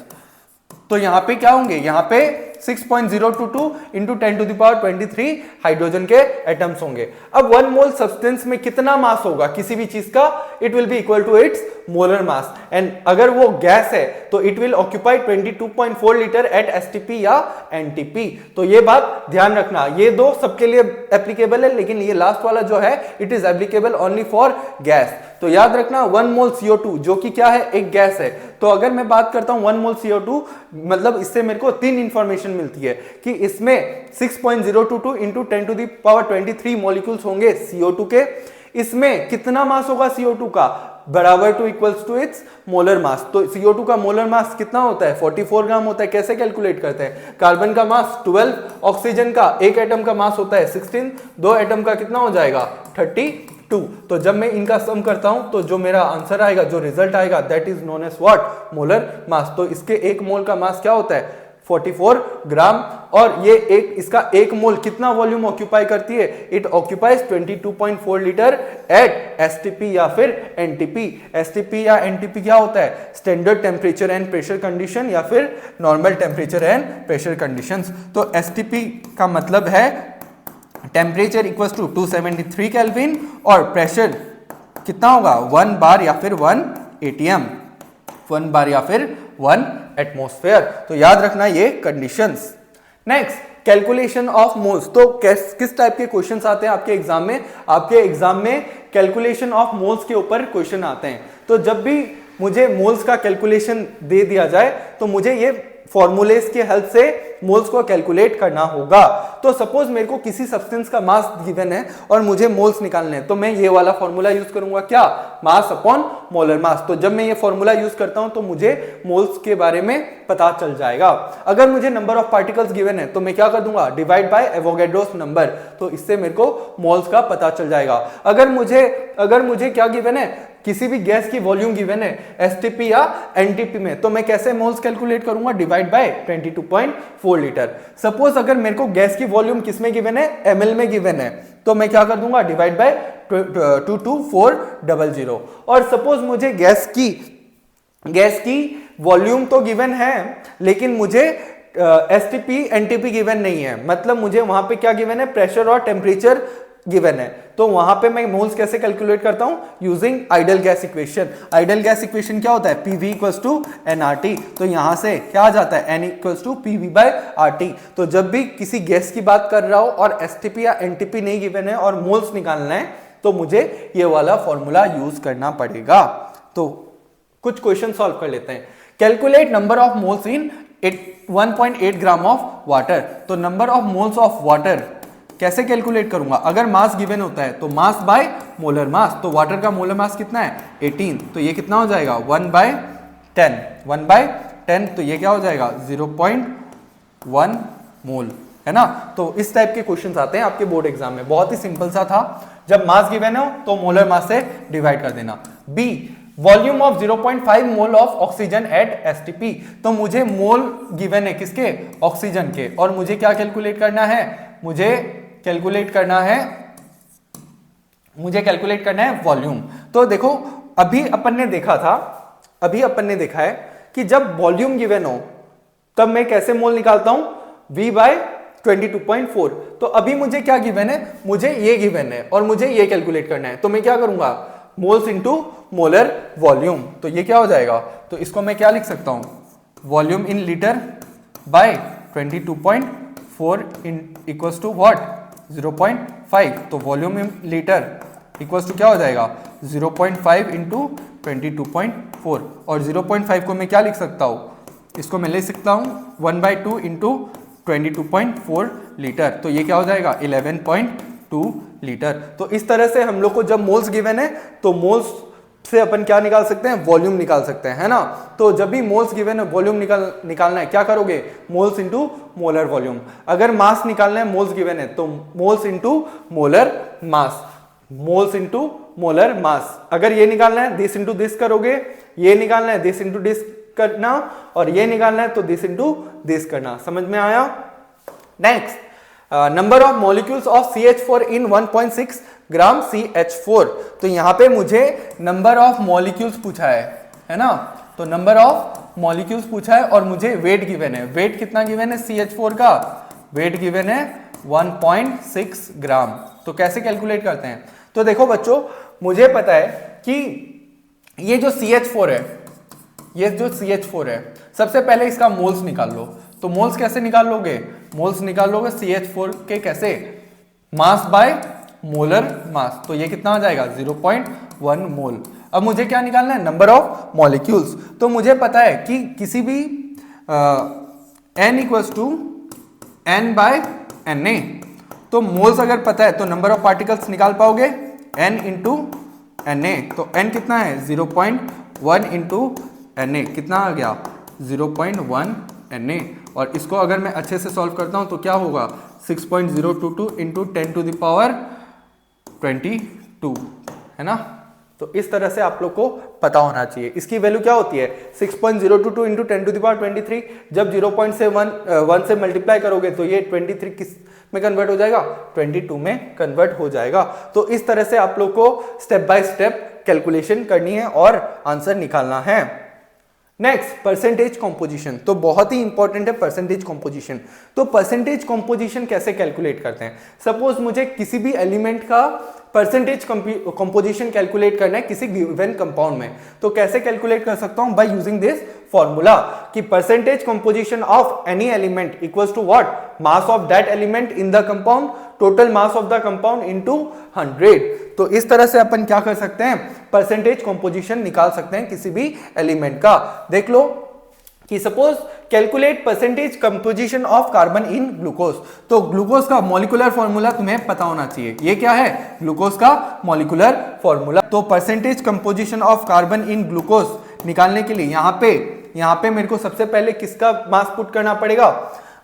तो यहां पे क्या होंगे, यहां पे 6.022 into 10 to the power 23 hydrogen के एटम्स होंगे। अब 1 मोल सब्सटेंस में कितना मास होगा किसी भी चीज का, it will be equal to its molar mass. And अगर वो गैस है तो it will occupy 22.4 litre at STP या एनटीपी। तो ये बात ध्यान रखना, ये दो सबके लिए एप्लीकेबल है, लेकिन ये लास्ट वाला जो है it is applicable only for gas. तो याद रखना 1 मोल CO2 जो कि क्या है, एक गैस है। तो अगर मैं बात करता हूं 1 मोल CO2, मतलब इससे मेरे को 3 इंफॉर्मेशन मिलती है कि इसमें 6.022 into 10 to the power 23 molecules होंगे CO2 के। इसमें कितना मास होगा CO2 का, बराबर to equals to its molar mass. तो CO2 का मोलर मास कितना होता है, 44 ग्राम होता है। कैसे कैलकुलेट करते हैं, कार्बन का मास 12, ऑक्सीजन का एक एटम का मास होता है 16, 2 एटम का कितना हो जाएगा 32। तो जब मैं इनका सम करता हूं तो जो मेरा आंसर आएगा, जो रिजल्ट आएगा, that is known as what, molar mass. तो इसके 1 मोल का मास क्या होता है 44 ग्राम, और ये इसका 1 मोल कितना वॉल्यूम ऑक्यूपाई करती है, it occupies 22.4 litre at STP या फिर एनटीपी। एसटीपी या एनटीपी क्या होता है, standard temperature and pressure condition या फिर normal temperature and pressure conditions. तो एसटीपी का मतलब है टेम्परेचर इक्वल्स टू 273 केल्विन, और प्रेशर कितना होगा 1 बार या फिर 1 ATM, 1 बार या फिर 1 एटमॉस्फेयर। तो याद रखना ये conditions. Next, calculation of moles. तो किस टाइप के क्वेश्चंस आते हैं आपके एग्जाम में, आपके एग्जाम में कैलकुलेशन ऑफ मोल्स के ऊपर क्वेश्चन आते हैं। तो जब भी मुझे मोल्स का कैलकुलेशन दे दिया जाए तो मुझे ये फॉर्मूलेस के हेल्प से मोल्स को कैलकुलेट करना होगा। तो सपोज मेरे को किसी सब्सटेंस का मास गिवन है और मुझे मोल्स निकालने हैं, तो मैं ये वाला फॉर्मूला यूज करूंगा, क्या, मास अपॉन मोलर मास। तो जब मैं ये फॉर्मूला यूज करता हूं तो मुझे मोल्स के बारे में पता चल जाएगा। अगर मुझे नंबर ऑफ पार्टिकल्स गिवन है तो मैं क्या कर दूंगा, डिवाइड बाय एवोगैड्रोस नंबर, तो इससे मेरे को मोल्स का पता चल जाएगा। अगर मुझे क्या गिवन है, किसी भी गैस की वॉल्यूम गिवन है एसटीपी या एनटीपी में, तो मैं कैसे मोल्स कैलकुलेट करूंगा, डिवाइड बाय 22.4 लीटर। सपोज अगर मेरे को गैस की वॉल्यूम किस में गिवन है, एमएल में गिवन है, तो मैं क्या कर दूंगा, डिवाइड बाय 22400। और सपोज मुझे गैस की वॉल्यूम तो गिवन है लेकिन मुझे एसटीपी एनटीपी गिवन नहीं है, मतलब मुझे वहां पे क्या गिवन है, प्रेशर और टेम्परेचर गिवन है। तो वहां पे मैं मोल्स कैसे कैलकुलेट करता हूं, using ideal gas equation. Ideal gas equation क्या होता है, पीवी इक्वल्स टू एनआरटी। तो यहां से क्या आ जाता है, n equals to PV by RT. तो जब भी किसी गैस की बात कर रहा हो और एसटीपी या एनटीपी नहीं गिवन है और मोल्स निकालना है, तो मुझे ये वाला फॉर्मूला यूज करना पड़ेगा। तो कुछ क्वेश्चन सॉल्व कर लेते हैं। Calculate number of moles in 1.8 gram of water. तो number of moles of water कैसे कैलकुलेट करूंगा, अगर मास गिवन होता है तो मास बाय मोलर मास। तो वाटर का मोलर मास कितना है, 18, तो ये कितना हो जाएगा, 1/10, तो ये क्या हो जाएगा, 0.1 मोल, है ना। तो इस टाइप के क्वेश्चंस आते हैं आपके बोर्ड एग्जाम में, बहुत ही सिंपल सा था। जब मास गिवन हो तो मोलर मास से डिवाइड कर देना। B, volume of 0.5 mole of oxygen at STP. तो मुझे मोल गिवन है किसके, ऑक्सीजन के, और मुझे क्या कैलकुलेट करना है, मुझे कैलकुलेट करना है वॉल्यूम। तो देखो अभी अपन ने देखा है कि जब वॉल्यूम गिवन हो तब मैं कैसे मोल निकालता हूं, V बाय 22.4। तो अभी मुझे क्या गिवन है, मुझे ये गिवन है और मुझे ये कैलकुलेट करना है, तो मैं क्या करूंगा, मोल्स इनटू मोलर वॉल्यूम। तो ये क्या हो जाएगा, तो इसको मैं क्या लिख सकता हूं, volume in litre by 22.4 equals to what, 0.5। तो volume in litre equals to क्या हो जाएगा, 0.5 इंटू 22.4। और 0.5 को मैं क्या लिख सकता हूं, इसको मैं ले सकता हूं 1/2 इंटू 22.4 लीटर। तो ये क्या हो जाएगा, 11.2 लीटर। तो इस तरह से हम लोग को जब मोल्स गिवन है तो मोल्स से अपन क्या निकाल सकते हैं, वॉल्यूम निकाल सकते हैं, है ना। तो जब भी मोल्स गिवन है वॉल्यूम निकालना है, क्या करोगे, मोल्स इनटू मोलर वॉल्यूम। अगर मास निकालना है, मोल्स गिवन है, तो moles into molar mass, moles into molar mass. अगर ये निकालना है, दिस इनटू दिस करोगे, ये निकालना है, दिस इनटू दिस करना, और ये निकालना है तो दिस इनटू दिस करना। समझ में आया। Next, number of molecules of CH4 in 1.6 gram CH4। तो यहां पे मुझे नंबर ऑफ मॉलिक्यूल्स पूछा है ना। तो नंबर ऑफ मॉलिक्यूल्स पूछा है और मुझे वेट गिवन है। वेट कितना गिवन है, CH4 का वेट गिवन है 1.6 ग्राम। तो कैसे कैलकुलेट करते हैं, तो देखो बच्चों, मुझे पता है कि ये जो CH4 है, सबसे पहले इसका मोल्स निकाल लो। तो मोल्स कैसे निकाल लोगे, मोल्स निकाल लोगे CH4 के कैसे, मास बाय मोलर मास। तो ये कितना आ जाएगा, 0.1 मोल। अब मुझे क्या निकालना है, नंबर ऑफ मॉलिक्यूल्स। तो मुझे पता है कि किसी भी n equals to n by Na। तो मोल्स अगर पता है तो नंबर ऑफ पार्टिकल्स निकाल पाओगे, n इंटू Na। तो n कितना है, 0.1 इंटू Na, कितना आ गया, 0.1 Na। और इसको अगर मैं अच्छे से सॉल्व करता हूं तो क्या होगा, 6.022 इंटू 10 टू द पावर 22, है ना। तो इस तरह से आप लोग को पता होना चाहिए। इसकी वैल्यू क्या होती है, 6.022 इंटू 10 टू द पावर 23। जब 0.1 से मल्टीप्लाई करोगे तो ये 23 किस में कन्वर्ट हो जाएगा, 22 में कन्वर्ट हो जाएगा। तो इस तरह से आप लोग को स्टेप बाय स्टेप कैलकुलेशन करनी है और आंसर निकालना है। Next, percentage composition. तो बहुत ही इंपॉर्टेंट है परसेंटेज कॉम्पोजिशन। तो परसेंटेज कॉम्पोजिशन कैसे कैलकुलेट करते हैं, सपोज मुझे किसी भी एलिमेंट का परसेंटेज कॉम्पोजिशन कैलकुलेट करना है किसी गिवन कंपाउंड में, तो कैसे कैलकुलेट कर सकता हूं, बाय यूजिंग दिस फॉर्मूला कि percentage composition of any element equals to what, mass of that element in the compound, total mass of the compound into 100। तो इस तरह से अपन क्या कर सकते हैं, परसेंटेज कॉम्पोजिशन निकाल सकते हैं किसी भी एलिमेंट का। देख लो, कि suppose calculate percentage composition of carbon in glucose. तो ग्लूकोज का मॉलिक्यूलर फॉर्मूला तुम्हें पता होना चाहिए। ये क्या है? ग्लूकोज का मॉलिक्यूलर फॉर्मूला। तो percentage composition of carbon in glucose निकालने के लिए यहाँ पे मेरे को सबसे पहले किसका मास पुट करना पड़ेगा?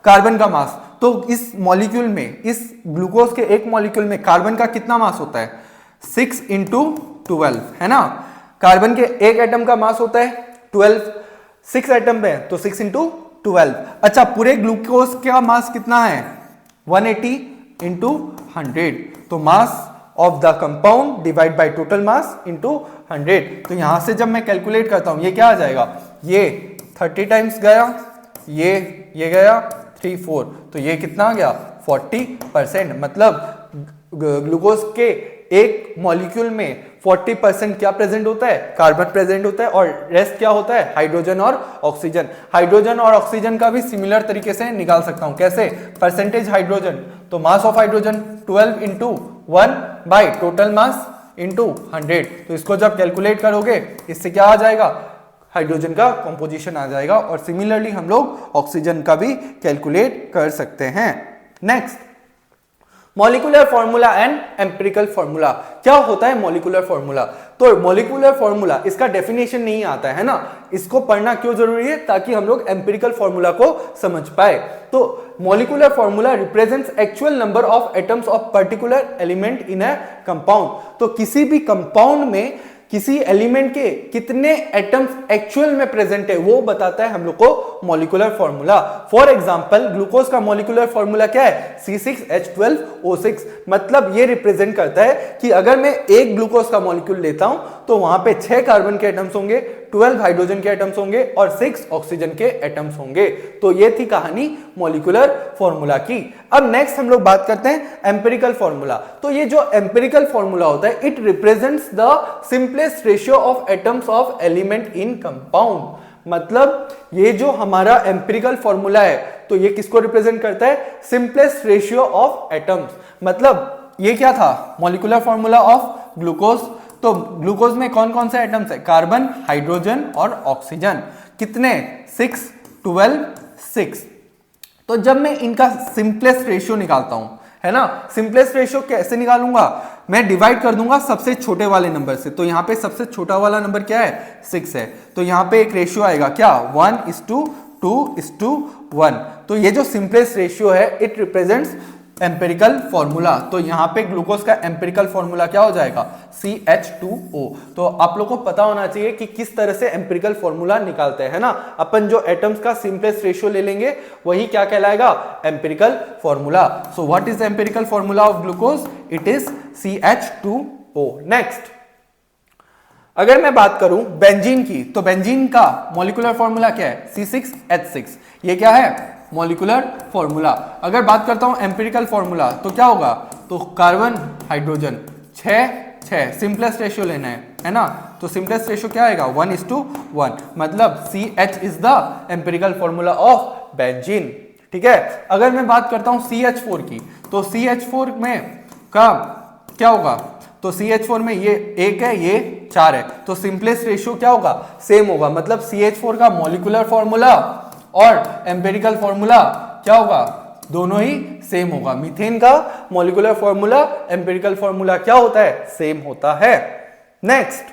कार्बन का मास। तो इस मॉलिक्यूल में, इस ग्लूकोज के एक मॉलिक्यूल में कार्बन का कितना मास होता है? 6 × 12 है ना। कार्बन के एक एटम का मास होता है 12, 6 एटम है तो 6 × 12। अच्छा, पूरे ग्लूकोज का मास कितना है? 180 × 100। तो mass of the compound divide by total mass into 100। तो यहां से जब मैं कैलकुलेट करता हूं, ये क्या आ जाएगा? ये 30 टाइम्स गया, ये गया 3 4, तो ये कितना आ गया? 40%। मतलब ग्लूकोज के एक मॉलिक्यूल में 40% क्या प्रेजेंट होता है? कार्बन प्रेजेंट होता है, और रेस्ट क्या होता है? हाइड्रोजन और ऑक्सीजन। हाइड्रोजन और ऑक्सीजन का भी सिमिलर तरीके से निकाल सकता हूं। कैसे? परसेंटेज हाइड्रोजन, तो mass of hydrogen 12 × 1 by total mass into 100। तो इसको जब कैलकुलेट करोगे, इससे क्या आ जाएगा? हाइड्रोजन का कंपोजिशन आ जाएगा। और सिमिलरली हम लोग ऑक्सीजन का भी कैलकुलेट कर सकते हैं। Next, molecular formula and empirical formula. क्या होता है मॉलिक्यूलर फॉर्मूला? तो मॉलिक्यूलर फॉर्मूला, इसका डेफिनेशन नहीं आता है ना। इसको पढ़ना क्यों जरूरी है? ताकि हम लोग एम्पिरिकल फॉर्मूला को समझ पाए। तो molecular formula represents actual number of atoms of particular element in a compound. तो किसी भी कंपाउंड में किसी एलिमेंट के कितने एटम्स एक्चुअल में प्रेजेंट है, वो बताता है हम लोग को molecular formula. For example, glucose का मॉलिक्यूलर फॉर्मूला क्या है? C6H12O6। मतलब ये रिप्रेजेंट करता है कि अगर मैं एक ग्लूकोज का मॉलिक्यूल लेता हूं तो वहां पे 6 कार्बन के एटम्स होंगे, 12 हाइड्रोजन के एटम्स होंगे और 6 ऑक्सीजन के एटम्स होंगे। तो ये थी कहानी मॉलिक्यूलर फॉर्मूला की। अब नेक्स्ट हम लोग बात करते हैं एम्पिरिकल फॉर्मूला। तो ये जो एम्पिरिकल फॉर्मूला होता है, it represents the simplest ratio of atoms of element in compound. मतलब ये जो हमारा एम्पिरिकल फॉर्मूला है, तो ये किसको रिप्रेजेंट करता है? Simplest ratio of atoms. मतलब ये क्या था? Molecular formula of glucose. तो ग्लूकोज में कौन कौन से एटम्स है? कार्बन, हाइड्रोजन और ऑक्सीजन। कितने? 6 12 6। तो जब मैं इनका सिंपलेस्ट रेशियो निकालता हूं, है ना, सिंपलेस्ट रेशियो कैसे निकालूंगा? मैं डिवाइड कर दूंगा सबसे छोटे वाले नंबर से। तो यहां पे सबसे छोटा वाला नंबर क्या है? 6 है। तो यहां पे एक रेशियो आएगा क्या? 1:2:1। तो ये जो सिंपलेस्ट रेशियो है, इट रिप्रेजेंट्स एम्पिरिकल फॉर्मूला। तो यहां पे ग्लूकोज का एम्पिरिकल फॉर्मूला क्या हो जाएगा? CH2O। तो आप लोग को पता होना चाहिए कि किस तरह से एम्पिरिकल फॉर्मूला निकालते हैं, ना। अपन जो एटम्स का सिंपलेस्ट रेशियो ले लेंगे, वही क्या कहलाएगा? Empirical formula. So what is empirical formula of glucose? It is CH2O। Next, अगर मैं बात करूं बेंजीन की, तो बेंजीन का मॉलिक्यूलर फॉर्मूला क्या है? C6H6। ये क्या है? Molecular formula. अगर बात करता हूं एम्पिरिकल फॉर्मूला, तो क्या होगा? तो कार्बन, हाइड्रोजन 6 सिंपलेस्ट रेशियो लेना है ना। तो सिंपलेस्ट रेशियो क्या आएगा? 1:1। मतलब CH is the empirical formula of benzene. ठीक है। अगर मैं बात करता हूं CH4 की, तो CH4 में का क्या होगा? तो CH4 में ये 1 है, ये 4 है। तो सिंपलेस्ट रेशियो क्या होगा? सेम होगा। मतलब CH4 का मॉलिक्यूलर फॉर्मूला और एम्पिरिकल फॉर्मूला क्या होगा? दोनों ही सेम होगा। मीथेन का मॉलिक्यूलर फॉर्मूला, एम्पिरिकल फॉर्मूला क्या होता है? सेम होता है। Next,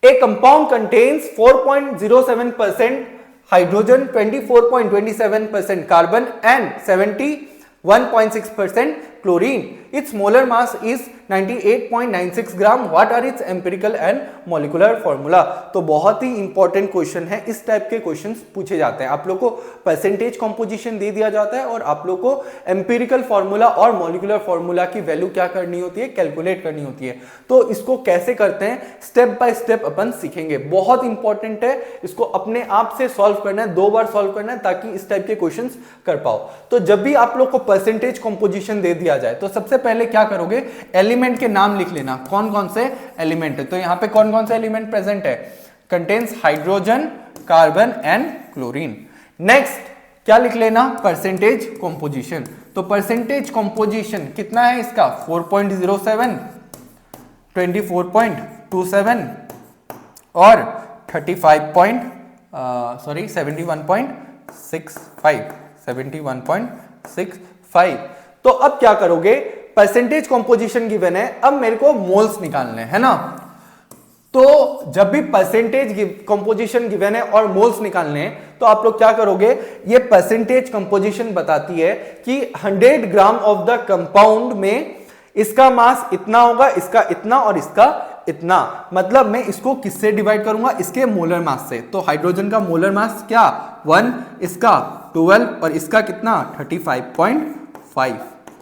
A compound contains 4.07% hydrogen, 24.27% carbon and 71.6% chlorine. Its molar mass is 98.96 gram. What are its empirical and molecular formula? तो बहुत ही इंपॉर्टेंट क्वेश्चन है। इस टाइप के क्वेश्चंस पूछे जाते हैं। आप लोग को परसेंटेज कंपोजिशन दे दिया जाता है और आप लोग को एम्पिरिकल फॉर्मूला और मॉलिक्यूलर फॉर्मूला की वैल्यू क्या करनी होती है? कैलकुलेट करनी होती है। तो इसको कैसे करते हैं, स्टेप बाय स्टेप अपन सीखेंगे। बहुत इंपॉर्टेंट है, इसको अपने आप से सॉल्व करना है, 2 बार सॉल्व करना है, ताकि इस टाइप के क्वेश्चंस कर पाओ। तो जब भी आप लोग को परसेंटेज कंपोजिशन दे दिया जाए, तो सबसे पहले क्या करोगे? एलिमेंट के नाम लिख लेना, कौन कौन से एलिमेंट है। तो यहां पे कौन कौन से एलिमेंट प्रेजेंट है? Contains hydrogen, carbon and chlorine. Next क्या लिख लेना? Percentage composition. तो परसेंटेज कंपोजिशन कितना है इसका? 4.07, 24.27 और 35.2 सॉरी 71.65 तो अब क्या करोगे, परसेंटेज कंपोजिशन गिवन है, अब मेरे को मोल्स निकालने है ना। तो जब भी परसेंटेज कंपोजिशन गिवन है और मोल्स निकालने हैं तो आप लोग क्या करोगे, ये परसेंटेज कंपोजिशन बताती है कि 100 ग्राम ऑफ द कंपाउंड में इसका मास इतना होगा, इसका इतना और इसका इतना। मतलब मैं इसको किससे डिवाइड करूंगा, इसके मोलर मास से। तो हाइड्रोजन का मोलर मास क्या 1, इसका 12 और इसका कितना 35.5।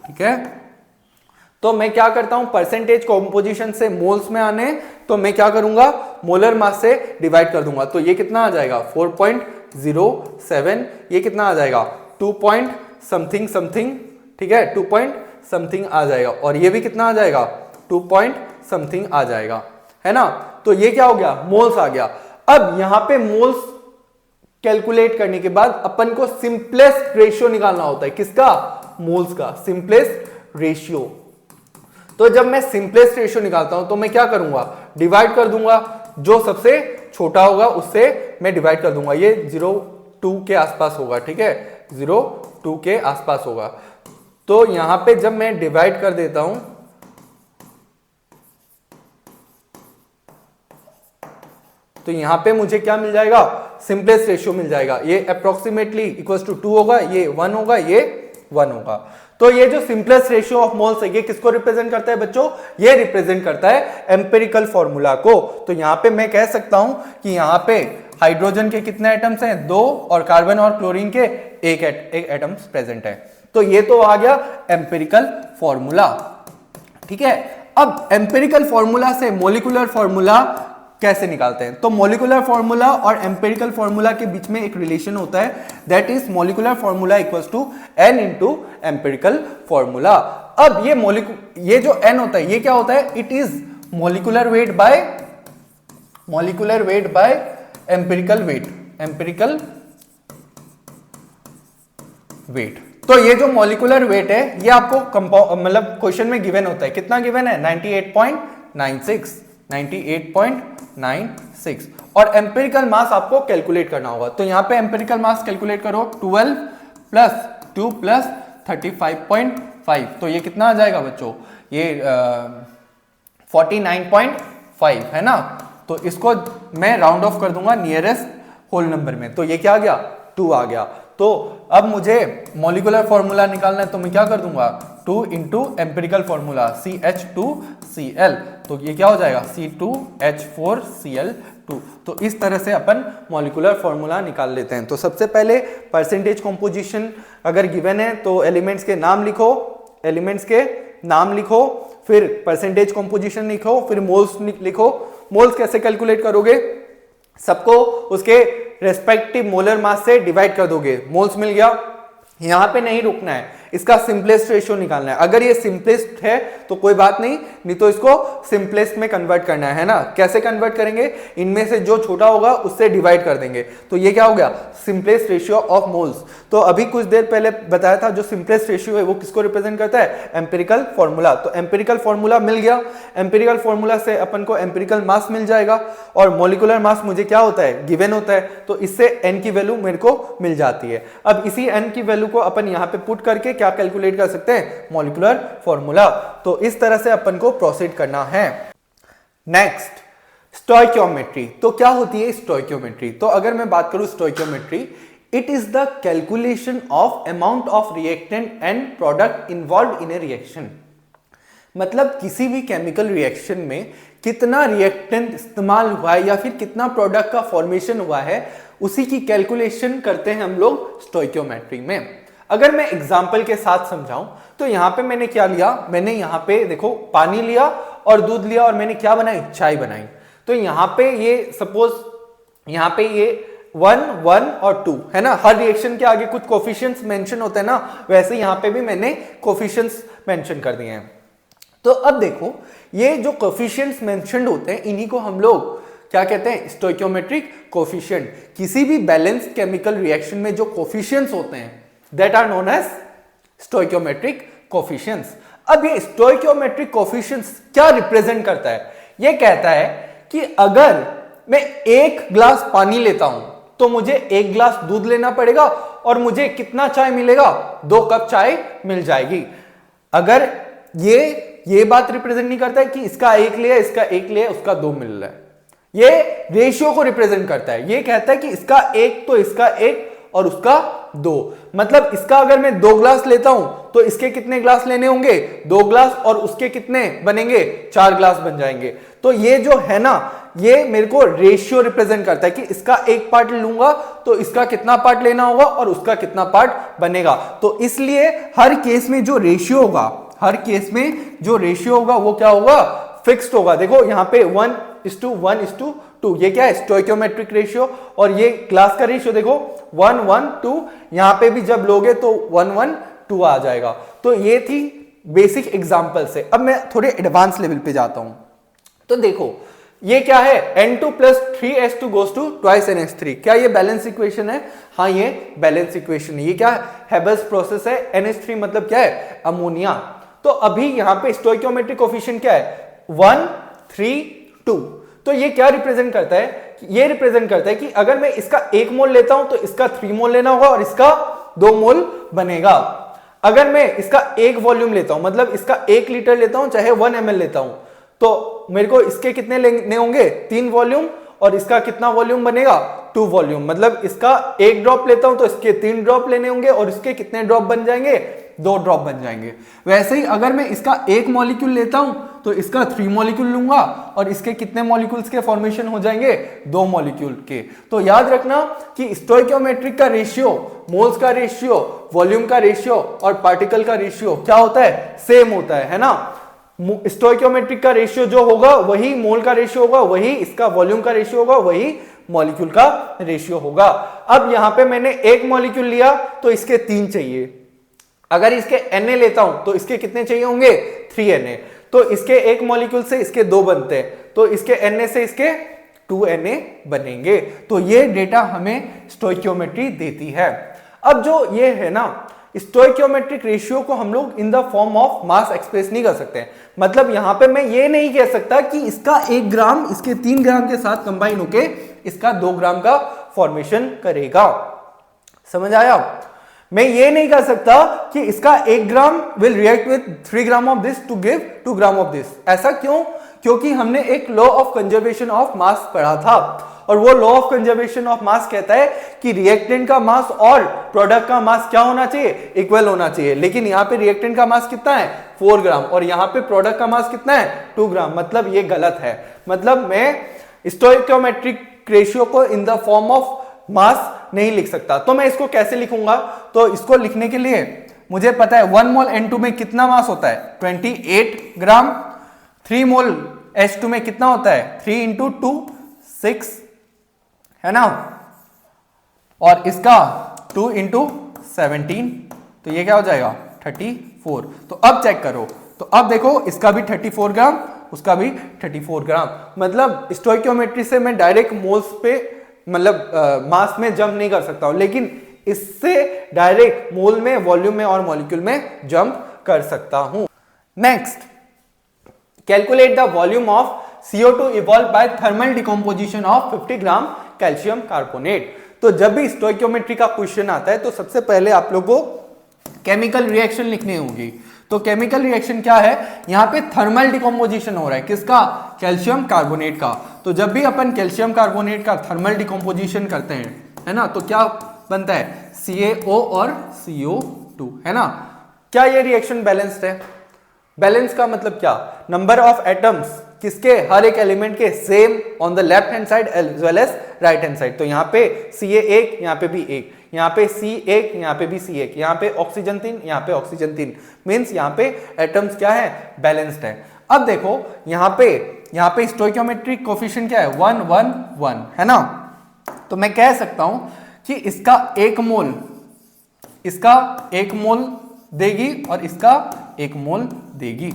ठीक है, तो मैं क्या करता हूं, परसेंटेज कंपोजिशन से मोल्स में आने तो मैं क्या करूंगा, मोलर मास से डिवाइड कर दूंगा। तो ये कितना आ जाएगा 4.07, ये कितना आ जाएगा 2 पॉइंट समथिंग समथिंग। ठीक है, 2 पॉइंट समथिंग आ जाएगा और ये भी कितना आ जाएगा 2 पॉइंट समथिंग आ जाएगा, है ना। तो ये क्या हो गया, मोल्स आ गया। अब यहां पे मोल्स कैलकुलेट करने के बाद अपन को सिंपलेस्ट रेशियो निकालना होता है, किसका, मोल्स का, सिंपलेस्ट रेशियो। तो जब मैं सिंपलेस्ट रेशियो निकालता हूं तो मैं क्या करूंगा, डिवाइड कर दूंगा, जो सबसे छोटा होगा उससे मैं डिवाइड कर दूंगा। ये 0.2 के आसपास होगा। ठीक है, 0.2 के आसपास होगा। तो यहां पे जब मैं डिवाइड कर देता हूं तो यहां पे मुझे क्या मिल जाएगा, सिंपलेस्ट रेशियो मिल जाएगा। ये अप्रोक्सीमेटली इक्वल्स टू 2 होगा, ये 1 होगा, ये 1 होगा। तो ये जो सिंपलेस्ट रेशियो ऑफ मोल्स है ये किसको रिप्रेजेंट करता है बच्चों, ये रिप्रेजेंट करता है एम्पिरिकल फॉर्मूला को। तो यहां पे मैं कह सकता हूं कि यहां पे हाइड्रोजन के कितने एटम्स हैं, 2, और कार्बन और क्लोरीन के एक एटम्स प्रेजेंट है। तो ये तो आ गया एम्पिरिकल फॉर्मूला। ठीक है, अब एम्पिरिकल फॉर्मूला से मॉलिक्यूलर फॉर्मूला कैसे निकालते हैं। तो मॉलिक्यूलर फॉर्मूला और एम्पिरिकल फॉर्मूला के बीच में एक रिलेशन होता है, that is molecular formula equals to n into empirical formula. अब ये जो n होता है ये क्या होता है, it is molecular weight by empirical weight. तो ये जो मॉलिक्यूलर वेट है ये आपको मतलब क्वेश्चन में गिवन होता है, कितना गिवन है 98.96 और एम्पिरिकल मास आपको कैलकुलेट करना होगा। तो यहां पे एम्पिरिकल मास कैलकुलेट करो, 12 प्लस 2 प्लस 35.5, तो ये कितना आ जाएगा बच्चों, ये 49.5 है ना। तो इसको मैं राउंड ऑफ कर दूंगा नियरेस्ट होल नंबर में, तो ये क्या आ गया 2 आ गया। तो अब मुझे मॉलिक्यूलर फॉर्मूला निकालना है तो मैं क्या कर दूंगा 2 इंटू एम्पिरिकल फॉर्मूला CH2Cl, तो ये क्या हो जाएगा C2H4Cl2। तो इस तरह से अपन मॉलिक्यूलर फॉर्मूला निकाल लेते हैं। तो सबसे पहले परसेंटेज कंपोजिशन अगर गिवन है तो एलिमेंट्स के नाम लिखो, फिर परसेंटेज कंपोजिशन लिखो, फिर मोल्स लिखो। मोल्स कैसे कैलकुलेट करोगे, सबको उसके रेस्पेक्टिव मोलर मास से डिवाइड कर दोगे, मोल्स मिल गया। यहां पे नहीं रुकना है, इसका सिंपलेस्ट रेशियो निकालना है। अगर ये सिंपलेस्ट है तो कोई बात नहीं तो इसको सिंपलेस्ट में कन्वर्ट करना है ना। कैसे कन्वर्ट करेंगे, इनमें से जो छोटा होगा उससे डिवाइड कर देंगे। तो ये क्या हो गया सिंपलेस्ट रेशियो ऑफ मोल्स। तो अभी कुछ देर पहले बताया था जो सिंपलेस्ट रेशियो है वो किसको रिप्रेजेंट करता है, एम्पिरिकल फॉर्मूला। तो एम्पिरिकल फॉर्मूला मिल गया, एम्पिरिकल फॉर्मूला से अपन को एम्पिरिकल मास मिल जाएगा और मॉलिक्यूलर मास मुझे क्या होता है, गिवन होता है। तो इससे n की वैल्यू मेरे को मिल जाती है। अब इसी n की वैल्यू को अपन यहां पे पुट करके क्या कैलकुलेट कर सकते हैं, मॉलिक्यूलर फॉर्मूला। तो इस तरह से अपन को प्रोसीड करना है। Next stoichiometry. तो क्या होती है स्टोइकियोमेट्री, तो अगर मैं बात करूं stoichiometry, it is the calculation of amount of reactant and product involve in A reaction. मतलब किसी भी केमिकल रिएक्शन में कितना रिएक्टेंट इस्तेमाल हुआ है या फिर कितना प्रोडक्ट का फॉर्मेशन हुआ है, उसी की कैलकुलेशन करते हैं हम लोग स्टोइकियोमेट्री में। अगर मैं एग्जांपल के साथ समझाऊं तो यहां पे मैंने क्या लिया, मैंने यहां पे देखो पानी लिया और दूध लिया और मैंने क्या बनाई, चाय बनाई। तो यहां पे ये सपोज यहां पे ये 1, 1 और 2 है ना। हर रिएक्शन के आगे कुछ कोफिशिएंट्स मेंशन होते हैं ना, वैसे यहां पे भी मैंने कोफिशिएंट्स मेंशन कर दिए हैं। तो अब देखो ये जो कोफिशिएंट्स मेंशन्ड होते हैं इन्हीं को हम लोग क्या कहते हैं, स्टोइकियोमेट्रिक कोफिशिएंट। किसी भी बैलेंस्ड केमिकल रिएक्शन में जो कोफिशिएंट्स होते हैं that are known as stoichiometric coefficients. अब ये स्टोइकियोमेट्रिक कोफिशिएंट्स क्या रिप्रेजेंट करता है, ये कहता है कि अगर मैं 1 ग्लास पानी लेता हूं तो मुझे 1 ग्लास दूध लेना पड़ेगा और मुझे कितना चाय मिलेगा, 2 कप चाय मिल जाएगी। अगर ये बात रिप्रेजेंट नहीं करता है कि इसका 1 लिया, इसका 1 लिया, उसका 2 मिल रहा है। ये रेशियो को रिप्रेजेंट करता है। ये कहता है कि इसका 1 तो इसका 1 और उसका 2। मतलब इसका अगर मैं 2 ग्लास लेता हूं तो इसके कितने ग्लास लेने होंगे, 2 ग्लास, और उसके कितने बनेंगे, 4 ग्लास बन जाएंगे। तो ये जो है ना, ये मेरे को रेशियो रिप्रेजेंट करता है कि इसका 1 पार्ट लूंगा तो इसका कितना पार्ट लेना होगा और उसका कितना पार्ट बनेगा। तो इसलिए हर केस में जो रेशियो होगा, हर केस में जो रेशियो होगा वो क्या होगा, फिक्स्ड होगा। देखो यहां पे 1:1:2, ये क्या है, स्टोइकियोमेट्रिक रेशियो। और ये ग्लास का रेशियो देखो 1:1:2, यहां पे भी जब लोगे तो 1:1:2 आ जाएगा। तो ये थी बेसिक एग्जांपल से। अब मैं थोड़े एडवांस लेवल पे जाता हूं। तो देखो ये क्या है, N2 + 3H2 goes to 2NH3। क्या ये बैलेंस इक्वेशन है? हाँ, ये बैलेंस इक्वेशन है। ये क्या है, हेबल्स प्रोसेस है। NH3 मतलब क्या है, अमोनिया। तो अभी यहां पे स्टोइकियोमेट्रिक कोफिशिएंट क्या है, 1, 3, 2। तो ये क्या रिप्रेजेंट करता है, ये रिप्रेजेंट करता है कि अगर मैं इसका 1 मोल लेता हूं तो इसका 3 मोल लेना होगा और इसका 2 मोल बनेगा। अगर मैं इसका 1 वॉल्यूम लेता हूं, मतलब इसका 1 लीटर लेता हूं, चाहे 1 ml लेता हूं, तो मेरे को इसके कितने लेने होंगे, 3 वॉल्यूम, और इसका कितना वॉल्यूम बनेगा, 2 वॉल्यूम। मतलब इसका 1 ड्रॉप लेता हूं तो इसके 3 ड्रॉप लेने होंगे और इसके कितने ड्रॉप बन जाएंगे, 2 ड्रॉप बन जाएंगे। वैसे ही अगर मैं इसका 1 मॉलिक्यूल लेता हूं तो इसका 3 मॉलिक्यूल लूंगा और इसके कितने मॉलिक्यूल्स के फॉर्मेशन हो जाएंगे, 2 मॉलिक्यूल के। तो याद रखना कि स्टोइकियोमेट्रिक का रेशियो, मोल्स का रेशियो, वॉल्यूम का रेशियो और पार्टिकल का रेशियो क्या होता है, सेम होता है ना। स्टोइकियोमेट्रिक का रेशियो जो होगा वही मोल का रेशियो होगा, वही इसका वॉल्यूम का रेशियो होगा, वही मॉलिक्यूल का रेशियो होगा। अब यहां पे मैंने 1 मॉलिक्यूल लिया तो इसके 3 चाहिए। अगर इसके Na लेता हूं तो इसके कितने चाहिए होंगे, 3 Na। तो इसके 1 मॉलिक्यूल से इसके 2 बनते हैं, तो इसके Na से इसके 2 Na बनेंगे। तो ये डेटा हमें स्टोइकियोमेट्री देती है। अब जो ये है ना, स्टोइकियोमेट्रिक रेशियो को हम लोग in the form of mass express नहीं कर सकते। मतलब यहां पे मैं ये नहीं कह सकता कि इसका 1 ग्राम इसके 3 ग्राम के साथ कंबाइन होके इसका 2 ग्राम का फॉर्मेशन करेगा। समझ आया? मैं ये नहीं कह सकता कि इसका 1 gram will react with 3 gram of this to give 2 gram of this. ऐसा क्यों? क्योंकि हमने एक law of conservation of mass पढ़ा था, और वो law of conservation of mass कहता है कि रिएक्टेंट का मास और प्रोडक्ट का मास क्या होना चाहिए, इक्वल होना चाहिए। लेकिन यहाँ पे रिएक्टेंट का मास कितना है, 4 ग्राम, और यहाँ पे प्रोडक्ट का मास कितना है, 2 ग्राम। मतलब ये गलत है। मतलब मैं स्टोइकियोमेट्रिक रेशियो को in the form of mass नहीं लिख सकता। तो मैं इसको कैसे लिखूंगा? तो इसको लिखने के लिए मुझे पता है 1 मोल N2 में कितना मास होता है, 28 ग्राम। 3 मोल H2 में कितना होता है, 3 × 2 6, है ना। और इसका 2 × 17, तो ये क्या हो जाएगा, 34। तो अब चेक करो, तो अब देखो इसका भी 34 ग्राम, उसका भी 34 ग्राम। मतलब स्टोइकियोमेट्री से मैं डायरेक्ट मोल्स पे, मतलब मास में जंप नहीं कर सकता हूं, लेकिन इससे डायरेक्ट मोल में, वॉल्यूम में और मॉलिक्यूल में जंप कर सकता हूं। Next, calculate the volume of CO2 evolve by thermal decomposition of 50 gram calcium carbonate. तो जब भी स्टोइकियोमेट्री का क्वेश्चन आता है तो सबसे पहले आप लोगों को केमिकल रिएक्शन लिखनी होगी। तो केमिकल रिएक्शन क्या है, यहाँ पे थर्मल डिकम्पोजिशन हो रहा है, किसका, कैल्शियम कार्बोनेट का। तो जब भी अपन कैल्शियम कार्बोनेट का थर्मल डिकम्पोजिशन करते हैं, है ना, तो क्या बनता है, CaO और CO2, है ना। क्या ये रिएक्शन बैलेंस्ड है? बैलेंस का मतलब क्या, नंबर ऑफ एटम्स किसके, हर एक एलिमेंट के same on the left hand side as well as right hand side. तो यहाँ पे Ca1, यहाँ पे भी 1, यहाँ पे C1, यहाँ पे भी C1, यहाँ पे ऑक्सीजन 3, यहाँ पे ऑक्सीजन 3, मींस यहाँ पे एटम्स क्या है, बैलेंस्ड है। अब देखो यहाँ पे स्टोइकियोमेट्रिक कोफिशिएंट क्या है, 1 1 1, है ना। तो मैं कह सकता हूं कि इसका 1 मोल देगी और इसका 1 मोल देगी।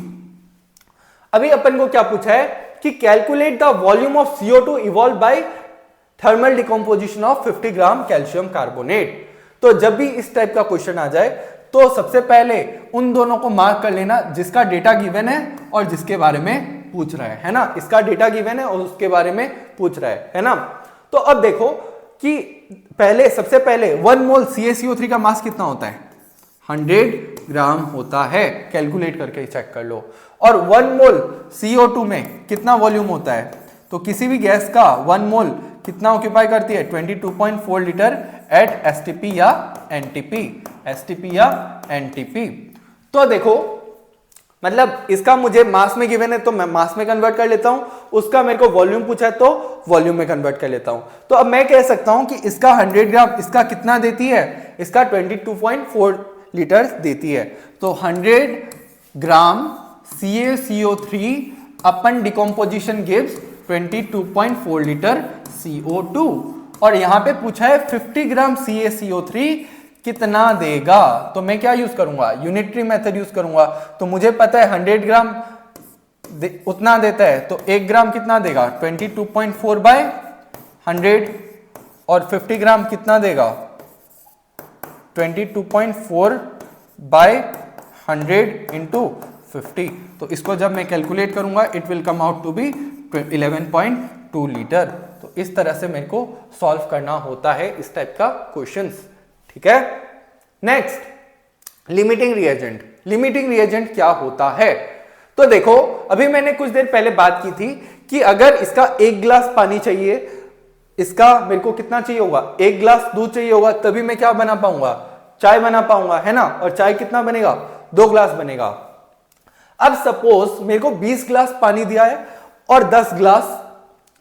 अभी अपन को क्या पूछा है कि calculate the volume of CO2 evolve by thermal decomposition of 50 gram calcium carbonate. तो जब भी इस टाइप का क्वेश्चन आ जाए तो सबसे पहले उन दोनों को मार्क कर लेना जिसका डेटा गिवन है और जिसके बारे में पूछ रहा है ना। इसका डेटा गिवन है और उसके बारे में पूछ रहा है ना। तो अब देखो कि पहले सबसे पहले 1 मोल CaCO3 का मास कितना होता है, 100 ग्राम होता है, कैलकुलेट करके चेक कर लो। और 1 मोल CO2 में कितना वॉल्यूम होता है, तो किसी भी गैस का 1 मोल कितना ऑक्यूपाई करती है, 22.4 लीटर एट STP या NTP, STP या NTP। तो देखो मतलब इसका मुझे मास में गिवन है तो मैं मास में कन्वर्ट कर लेता हूं, उसका मेरे को वॉल्यूम पूछा है तो वॉल्यूम में कन्वर्ट कर लेता हूं। तो अब मैं कह सकता हूं कि इसका 100 ग्राम इसका कितना देती है, इसका 22.4 लीटर देती है। तो 100 ग्राम CaCO3 अपन डिकम्पोजिशन गिव्स 22.4 लीटर CO2। और यहां पे पूछा है 50 ग्राम CaCO3 कितना देगा, तो मैं क्या यूज करूंगा, यूनिटरी मेथड यूज करूंगा। तो मुझे पता है 100 ग्राम उतना देता है, तो 1 ग्राम कितना देगा, 22.4 बाय 100, और 50 ग्राम कितना देगा, 22.4 बाय 100 इंटू 50। तो इसको जब मैं कैलकुलेट करूंगा it will come out to be 11.2 litre. तो इस तरह से मेरे को सॉल्व करना होता है इस टाइप का क्वेश्चंस, ठीक है। Next, limiting reagent. Limiting reagent क्या होता है, तो देखो अभी मैंने कुछ देर पहले बात की थी कि अगर इसका 1 गिलास पानी चाहिए, इसका मेरे को कितना चाहिए होगा, 1 गिलास दूध चाहिए होगा, तभी मैं क्या बना पाऊंगा, चाय बना पाऊंगा, है ना। और चाय कितना बनेगा, 2 गिलास बनेगा। अब सपोज मेरे को 20 गिलास पानी दिया है और 10 गिलास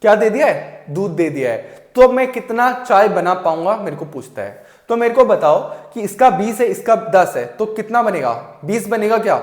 क्या दे दिया है, दूध दे दिया है, तो मैं कितना चाय बना पाऊंगा मेरे को पूछता है। तो मेरे को बताओ कि इसका 20 है, इसका 10 है, तो कितना बनेगा, 20 बनेगा क्या,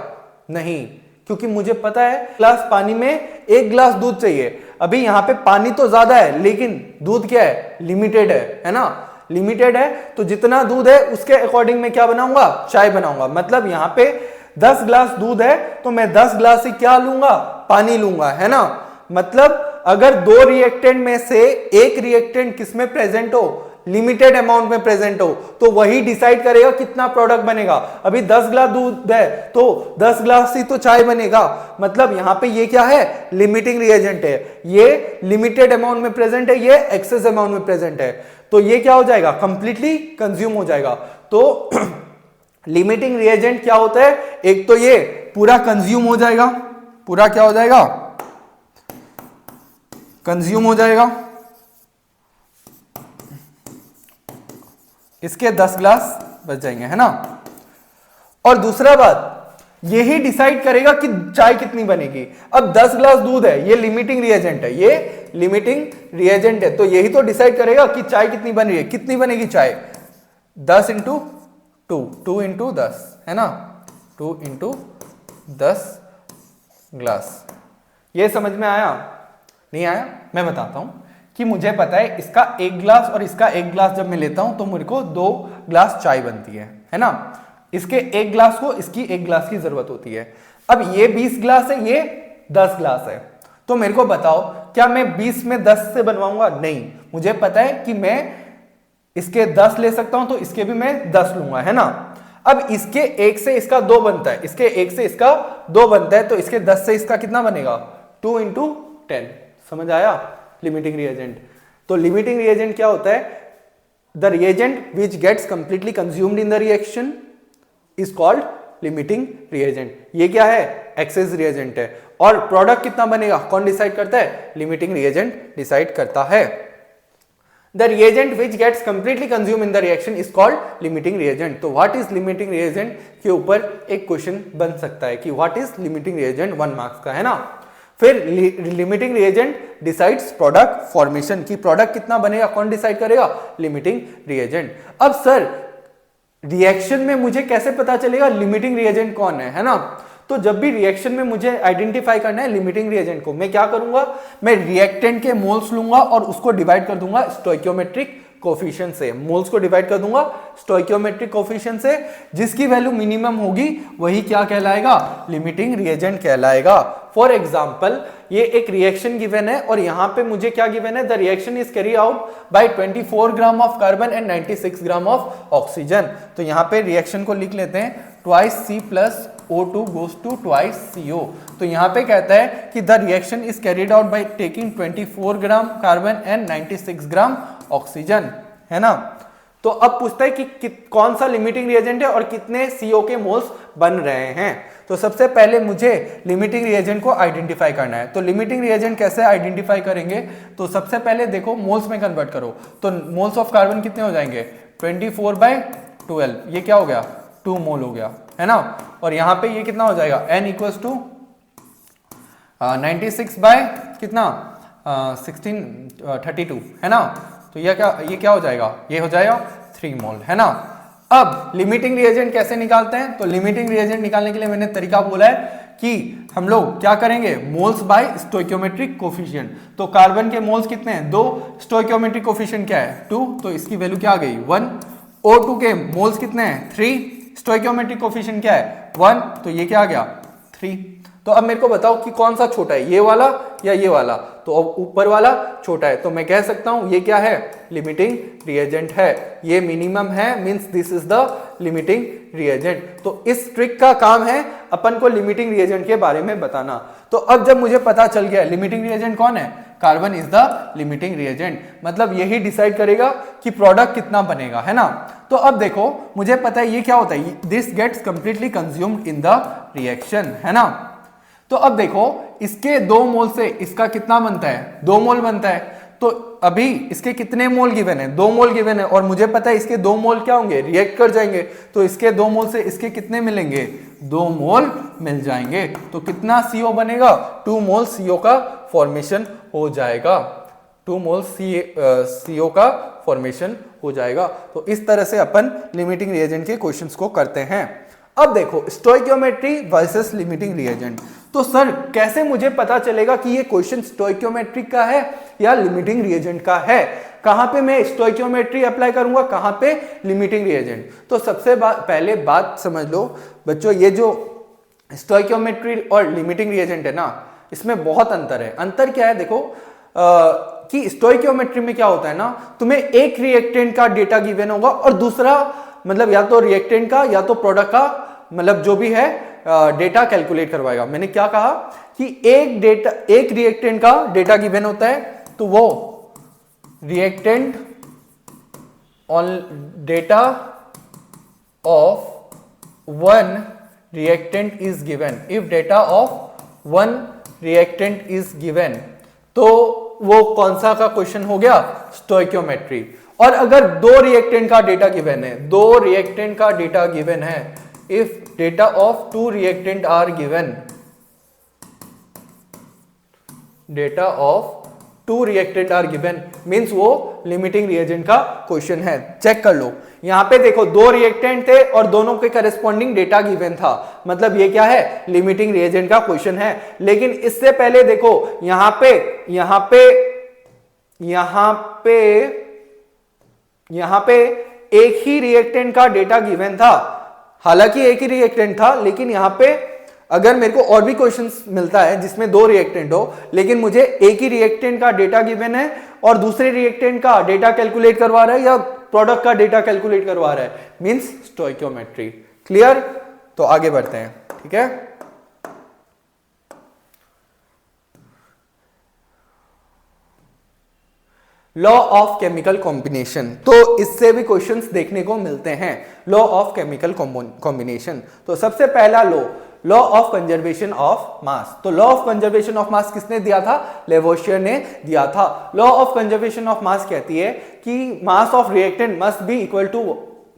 नहीं, क्योंकि मुझे पता है गिलास पानी में 1 गिलास दूध चाहिए। अभी यहां पे पानी तो ज्यादा है लेकिन दूध क्या है, लिमिटेड है ना, लिमिटेड है। तो जितना दूध है उसके अकॉर्डिंग मैं क्या बनाऊंगा, चाय बनाऊंगा। मतलब यहां पे 10 गिलास दूध है तो मैं 10 गिलास ही क्या लूंगा, पानी लूंगा, है ना। मतलब अगर 2 रिएक्टेंट में से एक रिएक्टेंट किसमें प्रेजेंट हो, लिमिटेड अमाउंट में प्रेजेंट हो, तो वही डिसाइड करेगा कितना प्रोडक्ट बनेगा। अभी 10 गिलास दूध है तो 10 गिलास ही तो चाय बनेगा। मतलब यहां पे ये क्या है, लिमिटिंग रिएजेंट है, ये लिमिटेड अमाउंट में प्रेजेंट है, ये एक्सेस अमाउंट में प्रेजेंट है, तो ये क्या हो जाएगा, कंप्लीटली कंज्यूम हो जाएगा। तो लिमिटिंग रिएजेंट क्या होता है, एक तो ये पूरा कंज्यूम हो जाएगा, पूरा क्या हो जाएगा, कंज्यूम हो जाएगा, इसके 10 गिलास बच जाएंगे, है ना। और दूसरा बात, यही डिसाइड करेगा कि चाय कितनी बनेगी। अब 10 गिलास दूध है, ये लिमिटिंग रिएजेंट है, ये लिमिटिंग रिएजेंट है, तो यही तो डिसाइड करेगा कि चाय कितनी बन रही है, कितनी बनेगी चाय, 10 इंटू 2 इंटू 10, है ना, 2 इंटू 10 गिलास। ये समझ में आया, नहीं आया, मैं बताता हूं कि मुझे पता है इसका 1 गिलास और इसका 1 गिलास जब मैं लेता हूं तो मेरे को 2 गिलास चाय बनती है ना। इसके 1 गिलास को इसकी 1 गिलास की जरूरत होती है। अब ये 20 गिलास है, ये 10 गिलास है, तो मेरे को बताओ क्या मैं 20 में 10 से बनवाऊंगा, नहीं, मुझे पता है कि मैं इसके 10 ले सकता हूं तो इसके भी मैं 10 लूंगा, है ना। अब इसके 1 से इसका 2 बनता है, इसके 1 से इसका 2 बनता है, तो इसके 10 से इसका कितना बनेगा, 2 इंटू 10। समझ आया, लिमिटिंग रिएजेंट। तो लिमिटिंग रिएजेंट क्या होता है, the reagent which gets completely consumed in the reaction is called limiting reagent. ये क्या है, एक्सेस रिएजेंट है। और प्रोडक्ट कितना बनेगा कौन डिसाइड करता है, लिमिटिंग रिएजेंट डिसाइड करता है। The reagent which gets completely consume in the reaction is called limiting reagent. तो व्हाट इज लिमिटिंग रिएजेंट के ऊपर एक क्वेश्चन बन सकता है कि what is limiting reagent, 1 marks का, है ना। फिर limiting reagent decides product formation, की प्रोडक्ट कितना बनेगा कौन डिसाइड करेगा, लिमिटिंग रिएजेंट। अब सर रिएक्शन में मुझे कैसे पता चलेगा लिमिटिंग रिएजेंट कौन है ना। तो जब भी रिएक्शन में मुझे आइडेंटिफाई करना है लिमिटिंग रिएजेंट को, मैं क्या करूंगा, मैं रिएक्टेंट के मोल्स लूंगा और उसको डिवाइड कर दूंगा स्टोइकियोमेट्रिक कोफिशिएंट से। मोल्स को डिवाइड कर दूंगा स्टोइकियोमेट्रिक कोफिशिएंट से, जिसकी वैल्यू मिनिमम होगी वही क्या कहलाएगा, लिमिटिंग रिएजेंट कहलाएगा। फॉर एग्जांपल ये एक रिएक्शन गिवन है और यहां पे मुझे क्या गिवन है, the reaction is carry out by 24 gram of carbon and 96 gram of oxygen. तो यहां पे रिएक्शन को लिख लेते हैं, twice C plus O2 goes to twice CO। तो यहां पे कहता है कि the reaction is carried out by taking 24 gram carbon and 96 gram oxygen. है ना। तो अब पूछता है कि कौन सा लिमिटिंग रिएजेंट है और कितने CO के मोल्स बन रहे हैं। तो सबसे पहले मुझे लिमिटिंग रिएजेंट को आइडेंटिफाई करना है। तो लिमिटिंग रिएजेंट कैसे आइडेंटिफाई करेंगे, तो सबसे पहले देखो मोल्स में कन्वर्ट करो, तो मोल्स ऑफ कार्बन कितने हो जाएंगे 24/12, ये क्या हो गया 2 मोल हो गया, है ना। और यहाँ पे ये कितना हो जाएगा N इक्वल्स टू 96 बाय कितना 1632, है ना। तो ये क्या हो जाएगा, ये हो जाएगा 3 मोल, है ना। अब लिमिटिंग रिएजेंट कैसे निकालते हैं, तो लिमिटिंग रिएजेंट निकालने के लिए मैंने तरीका बोला है कि हम लोग क्या करेंगे, मोल्स बाय स्टोइकियोमेट्रिक कोफिशिएंट। तो कार्बन के मोल्स कितने हैं 2, स्टोइकियोमेट्रिक कोफिशिएंट क्या है 2, तो इसकी वैल्यू क्या आ गई 1। O2 के मोल्स कितने हैं 3, स्टोइकियोमेट्रिक कोफिशिएंट क्या है 1, तो ये क्या आ गया 3। तो अब मेरे को बताओ कि कौन सा छोटा है, ये वाला या ये वाला, तो अब ऊपर वाला छोटा है, तो मैं कह सकता हूं ये क्या है लिमिटिंग रिएजेंट है, ये मिनिमम है, means this is the limiting reagent. तो इस ट्रिक का काम है अपन को लिमिटिंग रिएजेंट के बारे में बताना। तो अब जब मुझे पता चल गया लिमिटिंग रिएजेंट कौन है, carbon is the limiting reagent, मतलब यही डिसाइड करेगा कि प्रोडक्ट कितना बनेगा, है ना। तो अब देखो मुझे पता है ये क्या होता है, this gets completely consumed in the reaction, है ना। तो अब देखो इसके 2 मोल से इसका कितना बनता है 2 मोल बनता है। तो अभी इसके कितने मोल गिवन है 2 मोल गिवन है, और मुझे पता है इसके 2 मोल क्या होंगे रिएक्ट कर जाएंगे, तो इसके 2 मोल से इसके कितने मिलेंगे 2 मोल मिल जाएंगे। तो कितना CO बनेगा 2 मोल CO का फॉर्मेशन हो जाएगा, 2 मोल CO का फॉर्मेशन हो जाएगा। तो इस तरह से अपन लिमिटिंग रिएजेंट के क्वेश्चंस को करते हैं। अब देखो स्टोइकियोमेट्री वर्सेस लिमिटिंग रिएजेंट, तो सर कैसे मुझे पता चलेगा कि ये क्वेश्चन स्टोइकियोमेट्री का है या लिमिटिंग रिएजेंट का है, कहां पे मैं स्टोइकियोमेट्री अप्लाई करूंगा, कहां पे लिमिटिंग रिएजेंट। तो सबसे पहले बात समझ लो बच्चों, ये जो स्टोइकियोमेट्री और लिमिटिंग रिएजेंट है ना, इसमें बहुत अंतर है। अंतर क्या है देखो कि स्टोइकियोमेट्री में क्या होता है ना, तुम्हें एक रिएक्टेंट का डेटा गिवन होगा और दूसरा मतलब या तो रिएक्टेंट का या तो प्रोडक्ट का मतलब जो भी है डेटा कैलकुलेट करवाएगा। मैंने क्या कहा कि एक रिएक्टेंट का डेटा गिवन होता है, तो वो reactant on data of 1 reactant is given, if data of 1 reactant is given, तो वो कौन सा का क्वेश्चन हो गया स्टोइकियोमेट्री। और अगर 2 रिएक्टेंट का डेटा गिवन है, 2 रिएक्टेंट का डेटा गिवन है, if data of 2 reactant are given, data of 2 reactant are given means वो लिमिटिंग रिएजेंट का क्वेश्चन है। चेक कर लो, यहां पे देखो 2 रिएक्टेंट थे और दोनों के करस्पॉन्डिंग डेटा गिवन था, मतलब ये क्या है लिमिटिंग रिएजेंट का क्वेश्चन है। लेकिन इससे पहले देखो यहां पे एक ही रिएक्टेंट का डेटा गिवन था, हालांकि एक ही रिएक्टेंट था, लेकिन यहां पे अगर मेरे को और भी क्वेश्चंस मिलता है जिसमें 2 रिएक्टेंट हो, लेकिन मुझे एक ही रिएक्टेंट का डेटा गिवन है और दूसरे रिएक्टेंट का डेटा कैलकुलेट करवा रहा है या प्रोडक्ट का डेटा कैलकुलेट करवा रहा है, मींस स्टोइकियोमेट्री। क्लियर, तो आगे बढ़ते हैं, ठीक है। लॉ ऑफ केमिकल कॉम्बिनेशन, तो इससे भी क्वेश्चंस देखने को मिलते हैं। लॉ ऑफ केमिकल कॉम्बिनेशन, तो सबसे पहला law of conservation of mass. तो law of conservation of mass किसने दिया था, लेवोशियर ने दिया था। Law of conservation of mass कहती है कि mass of reactant must be equal to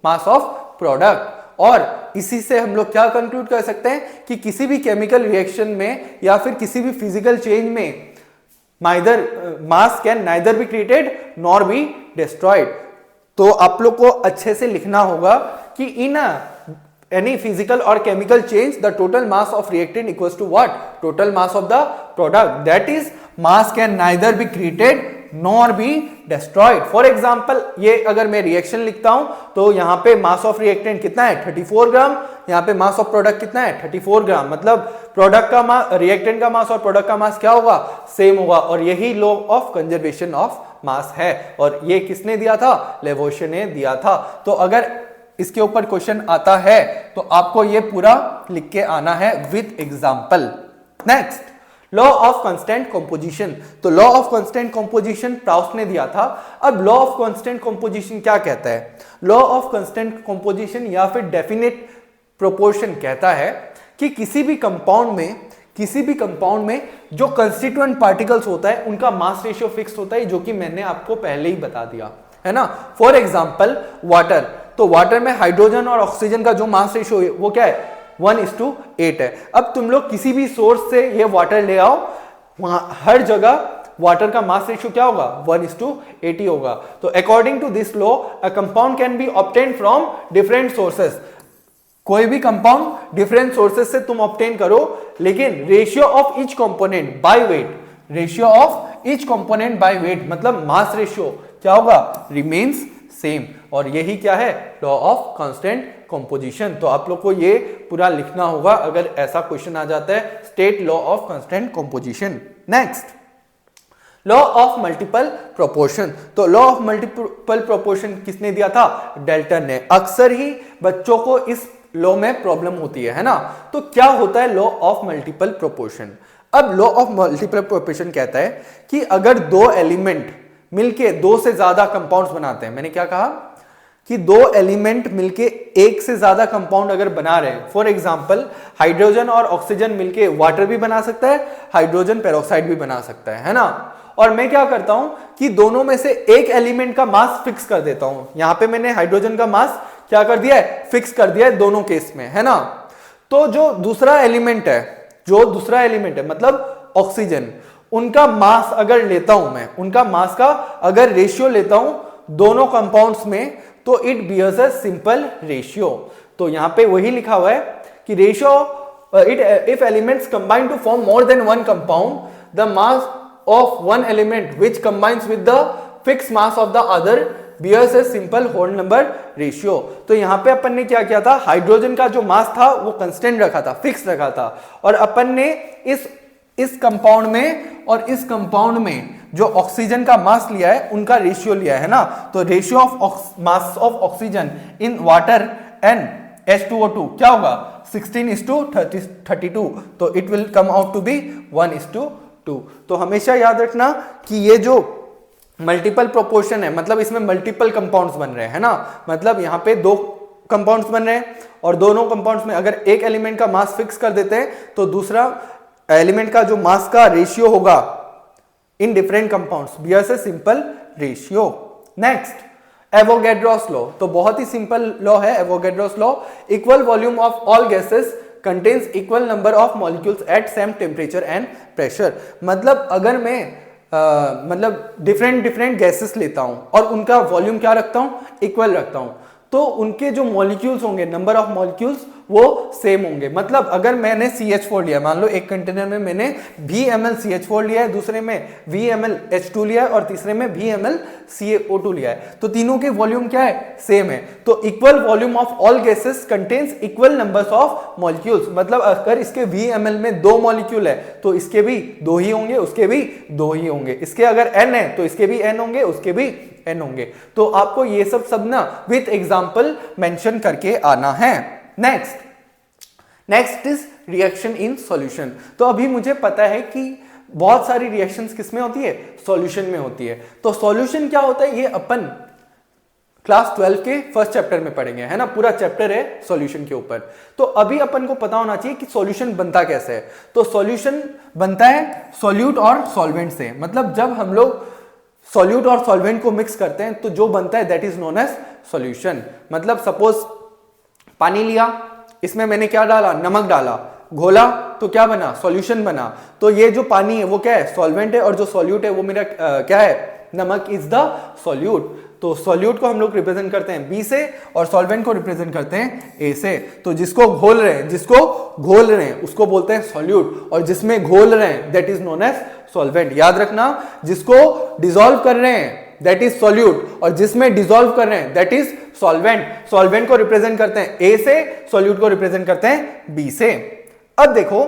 mass of product, और इसी से हम लोग क्या कंक्लूड कर सकते हैं कि किसी भी केमिकल रिएक्शन में या फिर किसी भी फिजिकल चेंज में मास can neither be created nor be destroyed. तो आप लोग को अच्छे से लिखना होगा कि इन any physical or chemical change the total mass of reactant equals to what, total mass of the product, that is mass can neither be created nor be destroyed। for example ये अगर मैं रिएक्शन लिखता हूं तो यहां पे मास of reactant कितना है 34 ग्राम, यहां पे मास ऑफ प्रोडक्ट कितना है 34 ग्राम, मतलब प्रोडक्ट का मास, रिएक्टेंट का मास और प्रोडक्ट का मास क्या होगा सेम होगा, और यही लॉ ऑफ कंजर्वेशन ऑफ मास है। और ये किसने दिया था, लेवोशियर ने दिया था। तो अगर इसके ऊपर क्वेश्चन आता है तो आपको ये पूरा लिख के आना है with example. Next, law of constant composition, तो law of constant composition Proust ने दिया था। अब लॉ ऑफ कांस्टेंट कंपोजिशन क्या कहता है? लॉ ऑफ कांस्टेंट कंपोजिशन या फिर डेफिनेट प्रोपोर्शन कहता है कि किसी भी कंपाउंड में जो कंस्टिट्यूएंट पार्टिकल्स होता है उनका मास रेशियो फिक्स होता है, जो कि मैंने आपको पहले ही बता दिया है ना। फॉर एग्जांपल वाटर, तो वाटर में हाइड्रोजन और ऑक्सीजन का जो मास रेशियो है वो क्या है? 1:8 है। अब तुम लोग किसी भी सोर्स से ये वाटर ले आओ, वहां हर जगह वाटर का मास रेशियो क्या होगा? 1:80 होगा। तो according to this law a compound can be obtained from different sources. कोई भी कंपाउंड डिफरेंट सोर्सेस से तुम ऑब्टेन करो, लेकिन ratio of each component by weight, ratio of each component by weight मतलब मास रेशियो क्या होगा? Remains same. और यही क्या है? Law of constant composition. तो आप लोग को ये पूरा लिखना होगा अगर ऐसा क्वेश्चन आ जाता है, state law of constant composition. Next, law of multiple proportion. तो लॉ ऑफ मल्टीपल प्रोपोर्शन किसने दिया था? डाल्टन ने। अक्सर ही बच्चों को इस लॉ में प्रॉब्लम होती है ना। तो क्या होता है लॉ ऑफ मल्टीपल प्रोपोर्शन? अब लॉ ऑफ मल्टीपल प्रोपोर्शन कहता है कि अगर दो एलिमेंट मिलके दो से ज्यादा कंपाउंड्स बनाते हैं, मैंने क्या कहा कि दो एलिमेंट मिलके एक से ज्यादा कंपाउंड अगर बना रहे हैं, फॉर एग्जांपल हाइड्रोजन और ऑक्सीजन मिलके वाटर भी बना सकता है, हाइड्रोजन पेरोक्साइड भी बना सकता है ना। और मैं क्या करता हूं कि दोनों में से एक एलिमेंट का मास फिक्स कर देता हूं। यहां पे मैंने हाइड्रोजन का मास क्या कर दिया है? फिक्स कर दिया है दोनों केस में, है ना। तो जो दूसरा एलिमेंट है मतलब ऑक्सीजन, उनका मास अगर लेता हूं मैं, उनका मास का अगर रेशियो लेता हूं दोनों कंपाउंड्स में, तो it bears a simple ratio. तो यहां पे वही लिखा हुआ है कि ratio if elements combine to form more than one compound the mass of one element which combines with the fix mass of the other bears a simple whole number ratio. तो यहां पे अपन ने क्या किया था? हाइड्रोजन का जो मास था वो कांस्टेंट रखा था, फिक्स रखा था, और अपन ने इस कंपाउंड में और इस कंपाउंड में जो ऑक्सीजन का मास लिया है उनका रेशियो लिया है ना। तो ratio of mass of oxygen in water and H2O2 क्या होगा? 16:32। तो it will come out to be 1:2। तो हमेशा याद रखना कि ये जो मल्टीपल प्रोपोर्शन है मतलब इसमें मल्टीपल कंपाउंड्स बन रहे हैं ना। मतलब यहां पे दो कंपाउंड्स बन रहे हैं और दोनों कंपाउंड्स में अगर एक एलिमेंट का मास फिक्स कर देते हैं तो दूसरा एलिमेंट का जो मास का रेशियो होगा in different compounds bears a simple ratio. Next, Avogadro's law. तो बहुत ही सिंपल लॉ है Avogadro's law. Equal volume of all gases contains equal number of molecules at same temperature and pressure. मतलब अगर मैं मतलब डिफरेंट गैसेस लेता हूं और उनका वॉल्यूम क्या रखता हूं? इक्वल रखता हूं, तो उनके जो मॉलिक्यूल्स होंगे, नंबर ऑफ मॉलिक्यूल्स वो सेम होंगे। मतलब अगर मैंने CH4 लिया, मान लो एक कंटेनर में मैंने VMl CH4 लिया है, दूसरे में VMl H2 लिया है और तीसरे में VMl CO2 लिया है, तो तीनों के वॉल्यूम क्या है? सेम है। तो equal volume of all gases contains equal numbers of molecules. मतलब अगर इसके VMl में 2 मॉलिक्यूल है तो इसके भी 2 ही होंगे, उसके भी 2 ही होंगे। इसके अगर N है तो इसके भी N होंगे, उसके भी N होंगे। तो आपको ये सब ना विथ एग्जांपल मेंशन करके आना है। Next is reaction in solution. तो अभी मुझे पता है कि बहुत सारी रिएक्शंस किस में होती है? सॉल्यूशन में होती है। तो सॉल्यूशन क्या होता है ये अपन क्लास 12 के फर्स्ट चैप्टर में पढ़ेंगे, है ना। पूरा चैप्टर है सॉल्यूशन के ऊपर। तो अभी अपन को पता होना चाहिए कि सॉल्यूशन बनता कैसे है। तो सॉल्यूशन बनता है सॉल्यूट और सॉल्वेंट से। मतलब जब हम लोग सॉल्यूट और सॉल्वेंट को मिक्स करते हैं तो जो बनता है that is known as solution. मतलब सपोज पानी लिया, इसमें मैंने क्या डाला? नमक डाला, घोला तो क्या बना? सॉल्यूशन बना। तो ये जो पानी है वो क्या है? सॉल्वेंट है, और जो सॉल्यूट है वो मेरा क्या है? नमक इज द सॉल्यूट। तो सॉल्यूट को हम लोग रिप्रेजेंट करते हैं B से और सॉल्वेंट को रिप्रेजेंट करते हैं A से। तो जिसको घोल रहे हैं उसको बोलते हैं सॉल्यूट, और जिसमें घोल रहे हैं that is known as solvent. याद रखना, जिसको डिसॉल्व कर रहे हैं दैट इज सॉल्यूट, और जिसमें डिसॉल्व कर रहे हैं दैट इज सॉल्वेंट। सॉल्वेंट को रिप्रेजेंट करते हैं A से, सॉल्यूट को रिप्रेजेंट करते हैं B से। अब देखो,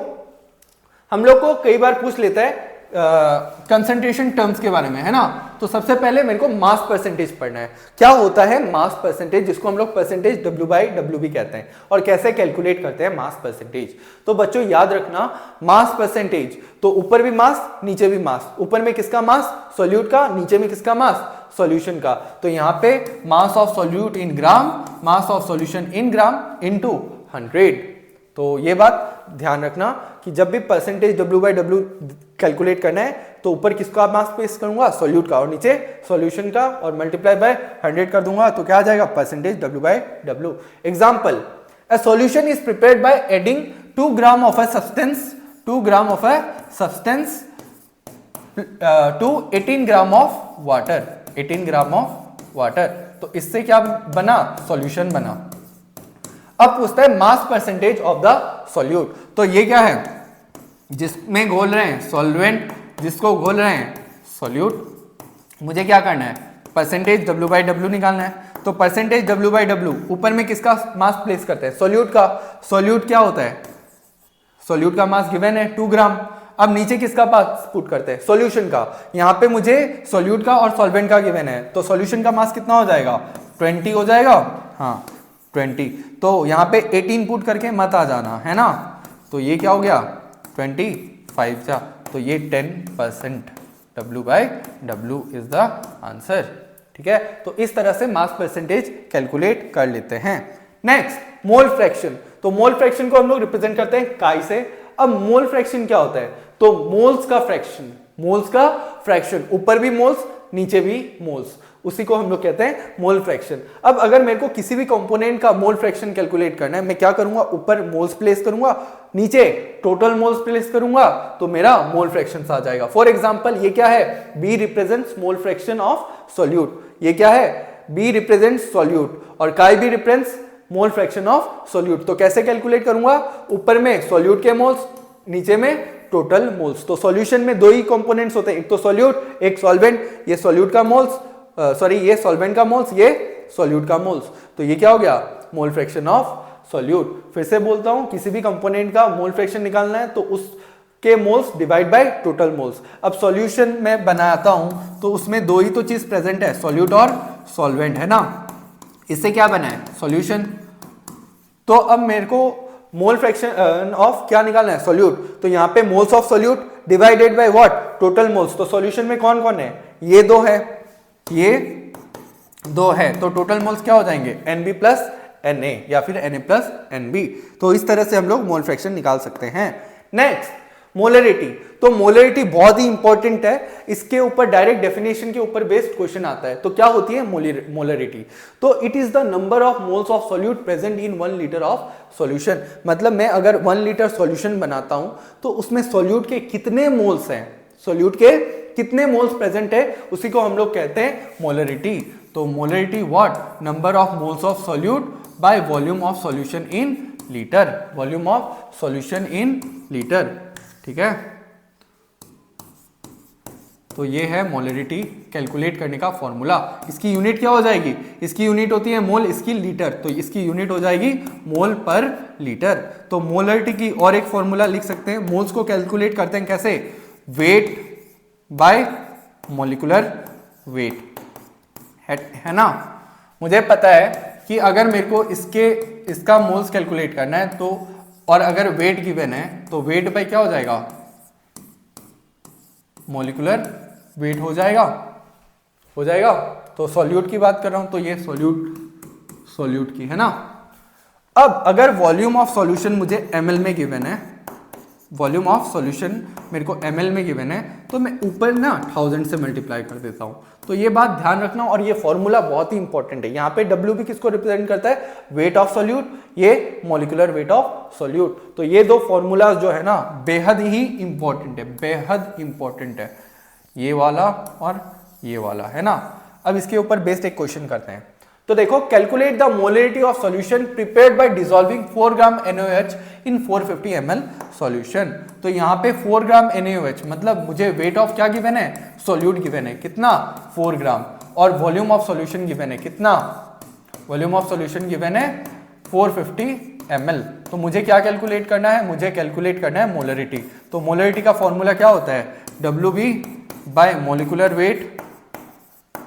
हम लोग को कई बार पूछ लेता है कंसंट्रेशन टर्म्स के बारे में, है ना। तो सबसे पहले मेरे को मास परसेंटेज पढ़ना है। क्या होता है मास परसेंटेज, जिसको हम लोग परसेंटेज W/W भी कहते हैं, और कैसे कैलकुलेट करते हैं मास परसेंटेज। तो बच्चों याद रखना, मास परसेंटेज तो ऊपर भी मास नीचे भी मास, ऊपर में किसका मास, सॉल्यूट का, नीचे में किसका मास, सॉल्यूशन का। तो यहाँ पे मास of solute in gram, mass of solution in gram into 100। तो ये बात ध्यान रखना कि जब भी परसेंटेज W/W कैलकुलेट करना है तो ऊपर किसका मास पेश करूंगा, सॉल्यूट का, और नीचे सॉल्यूशन का, और मल्टीप्लाई बाय 100 कर दूंगा, तो क्या आ जाएगा, percentage W/W। Example, a solution is prepared by adding 2 gram of a substance to 18 gram of water, 18 gram of water. तो इससे क्या बना, सॉल्यूशन बना। अब पूछता है mass percentage of the solute. तो ये क्या है, जिसमें घोल रहे हैं सॉल्वेंट, जिसको घोल रहे हैं सॉल्यूट, मुझे क्या करना है, परसेंटेज W/W निकालना है। तो परसेंटेज W/W ऊपर में किसका मास प्लेस करते हैं, सॉल्यूट का। सॉल्यूट क्या होता है, सॉल्यूट का मास गिवन है 2 ग्राम। अब नीचे किसका मास पुट करते हैं, सॉल्यूशन का। यहां पे मुझे सॉल्यूट का और सॉल्वेंट का गिवन है, तो सॉल्यूशन का मास कितना हो जाएगा, 20 हो जाएगा, हाँ 20। तो यहाँ पे 18 पुट करके मत आ जाना, है ना। तो ये क्या हो गया, 25 का, तो ये 10% W/W इज द आंसर। ठीक है, तो इस तरह से मास परसेंटेज कैलकुलेट कर लेते हैं। Next, mole fraction. तो मोल फ्रैक्शन को हम लोग रिप्रेजेंट करते हैं काई से। अब मोल फ्रैक्शन क्या होता है, तो मोल्स का फ्रैक्शन, मोल्स का फ्रैक्शन, ऊपर भी मोल्स नीचे भी मोल्स, उसी को हम लोग कहते हैं मोल फ्रैक्शन। अब अगर मेरे को किसी भी कंपोनेंट का मोल फ्रैक्शन कैलकुलेट करना है, मैं क्या करूंगा, ऊपर मोल्स प्लेस करूंगा, नीचे टोटल मोल्स प्लेस करूंगा, तो मेरा मोल फ्रैक्शन आ जाएगा। फॉर एग्जांपल ये क्या है, B represents mole fraction of solute. ये क्या है, B रिप्रेजेंट्स सॉल्यूट, और काई भी represents mole fraction of solute. तो कैसे कैलकुलेट करूंगा, ऊपर में सॉल्यूट के मोल्स, नीचे में टोटल मोल्स। तो सॉल्यूशन में 2 ही कंपोनेंट्स होते हैं, एक तो सॉल्यूट, एक सॉल्वेंट। ये सॉल्यूट का मोल्स, ये सॉल्वेंट का मोल्स, ये सॉल्यूट का मोल्स। तो ये क्या हो गया, मोल फ्रैक्शन ऑफ सॉल्यूट। फिर से बोलता हूं, किसी भी कंपोनेंट का मोल फ्रैक्शन निकालना है तो उसके moles divide by total moles. अब सॉल्यूशन में बनाता हूं तो उसमें 2 ही तो चीज प्रेजेंट है, सॉल्यूट और सॉल्वेंट, है ना। इससे क्या बना है, सॉल्यूशन। तो अब मेरे को मोल फ्रैक्शन ऑफ क्या निकालना है, सॉल्यूट। तो यहां पे moles of solute divided by what, total moles. तो सॉल्यूशन में कौन कौन है, ये 2 है, ये 2 है, तो टोटल मोल्स क्या हो जाएंगे, Nb प्लस Na या फिर Na प्लस Nb। तो इस तरह से हम लोग मोल फ्रैक्शन निकाल सकते हैं। Next, molarity. तो मोलरिटी बहुत ही इंपॉर्टेंट है, इसके ऊपर डायरेक्ट डेफिनेशन के ऊपर बेस्ड क्वेश्चन आता है। तो क्या होती है मोलरिटी, तो it is the number of moles of solute present in 1 litre of solution. मतलब मैं अगर 1 लीटर सॉल्यूशन बनाता हूं तो उसमें सॉल्यूट के कितने मोल्स हैं, सॉल्यूट के कितने मोल्स प्रेजेंट है, उसी को हम लोग कहते हैं मोलरिटी। तो molarity what, number of moles of solute by volume of solution in litre, volume of solution in litre. ठीक है, तो ये है मोलरिटी कैलकुलेट करने का फॉर्मूला। इसकी यूनिट क्या हो जाएगी, इसकी यूनिट होती है मोल, इसकी लीटर, तो इसकी यूनिट हो जाएगी मोल पर लीटर। तो मोलरिटी की और एक फॉर्मूला लिख सकते हैं, मोल्स को कैलकुलेट करते हैं कैसे, वेट बाय मॉलिक्यूलर वेट, है ना। मुझे पता है कि अगर मेरे को इसका मोल्स कैलकुलेट करना है तो, और अगर वेट गिवन है तो वेट बाय क्या हो जाएगा, मॉलिक्यूलर वेट हो जाएगा। तो सॉल्यूट की बात कर रहा हूं, तो ये सॉल्यूट की, है ना। अब अगर वॉल्यूम ऑफ सॉल्यूशन मुझे ml में गिवन है, वॉल्यूम ऑफ सॉल्यूशन मेरे को ml में गिवन है, तो मैं ऊपर ना 1000 से मल्टीप्लाई कर देता हूं। तो ये बात ध्यान रखना, और ये फॉर्मूला बहुत ही इंपॉर्टेंट है। यहाँ पे W भी किसको रिप्रेजेंट करता है, वेट ऑफ सॉल्यूट, ये मॉलिक्यूलर वेट ऑफ सॉल्यूट। तो ये 2 फॉर्मूला जो है ना बेहद ही इंपॉर्टेंट है, बेहद इंपॉर्टेंट है, ये वाला और ये वाला, है ना। अब इसके ऊपर बेस्ड एक क्वेश्चन करते हैं। तो देखो, calculate the molarity of solution prepared by dissolving 4 gram NaOH in 450 ml solution. तो यहाँ पे 4 ग्राम NaOH, मतलब मुझे वेट ऑफ क्या गिवन है, सॉल्यूट गिवन है, कितना, 4 ग्राम, और वॉल्यूम ऑफ सॉल्यूशन गिवन है कितना, वॉल्यूम ऑफ सॉल्यूशन गिवन है 450 ml। तो मुझे क्या कैलकुलेट करना है, मुझे कैलकुलेट करना है मोलरिटी। तो मोलरिटी का फॉर्मूला क्या होता है, WB bye molecular weight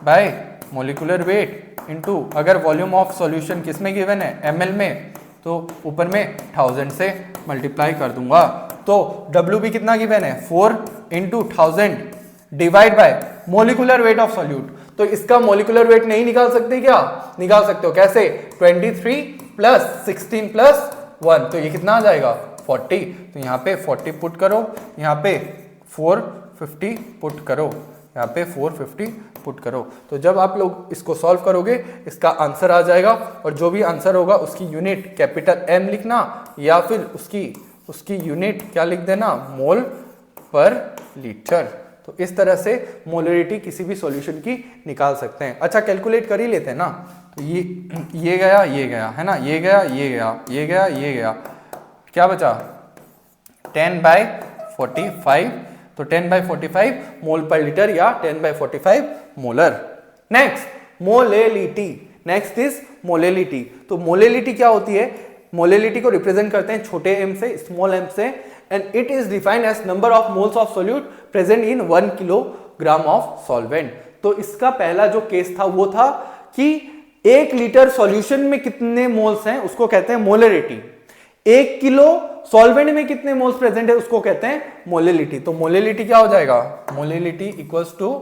bye molecular weight into, अगर वॉल्यूम ऑफ सॉल्यूशन किस में गिवन है, ml में, तो ऊपर में 1000 से मल्टीप्लाई कर दूंगा। तो WB कितना गिवन है, 4 into 1000 divide by molecular weight of solute. तो इसका मोलिकुलर वेट नहीं निकाल सकते क्या, निकाल सकते हो, कैसे, 23 प्लस 16 प्लस 1, तो ये कितना आ जाएगा 40। तो यहाँ पे 40 पुट करो, यहाँ पे 450 पुट करो, यहाँ पे 450 पुट करो। तो जब आप लोग इसको सॉल्व करोगे इसका आंसर आ जाएगा, और जो भी आंसर होगा उसकी यूनिट कैपिटल M लिखना, या फिर उसकी यूनिट क्या लिख देना, मोल पर लीटर। तो इस तरह से मोलरिटी किसी भी सॉल्यूशन की निकाल सकते हैं। अच्छा कैलकुलेट कर ही लेते हैं ना, तो ये गया है ना, ये गया, क्या बचा 10/45, तो 10/45 मोल पर लीटर या 10/45 molar. Next molality, next is molality. तो मोलेलिटी क्या होती है, मोलेलिटी को रिप्रेजेंट करते हैं छोटे m से, स्मॉल m से, and it is defined as number of moles of solute present in 1 kilogram of solvent. तो इसका पहला जो केस था वो था कि 1 लीटर सॉल्यूशन में कितने मोल्स हैं उसको कहते हैं मोलरिटी, 1 किलो सॉल्वेंट में कितने मोल्स प्रेजेंट है उसको कहते हैं मोलेलिटी। तो मोलेलिटी क्या हो जाएगा, मोलेलिटी इक्वल्स टू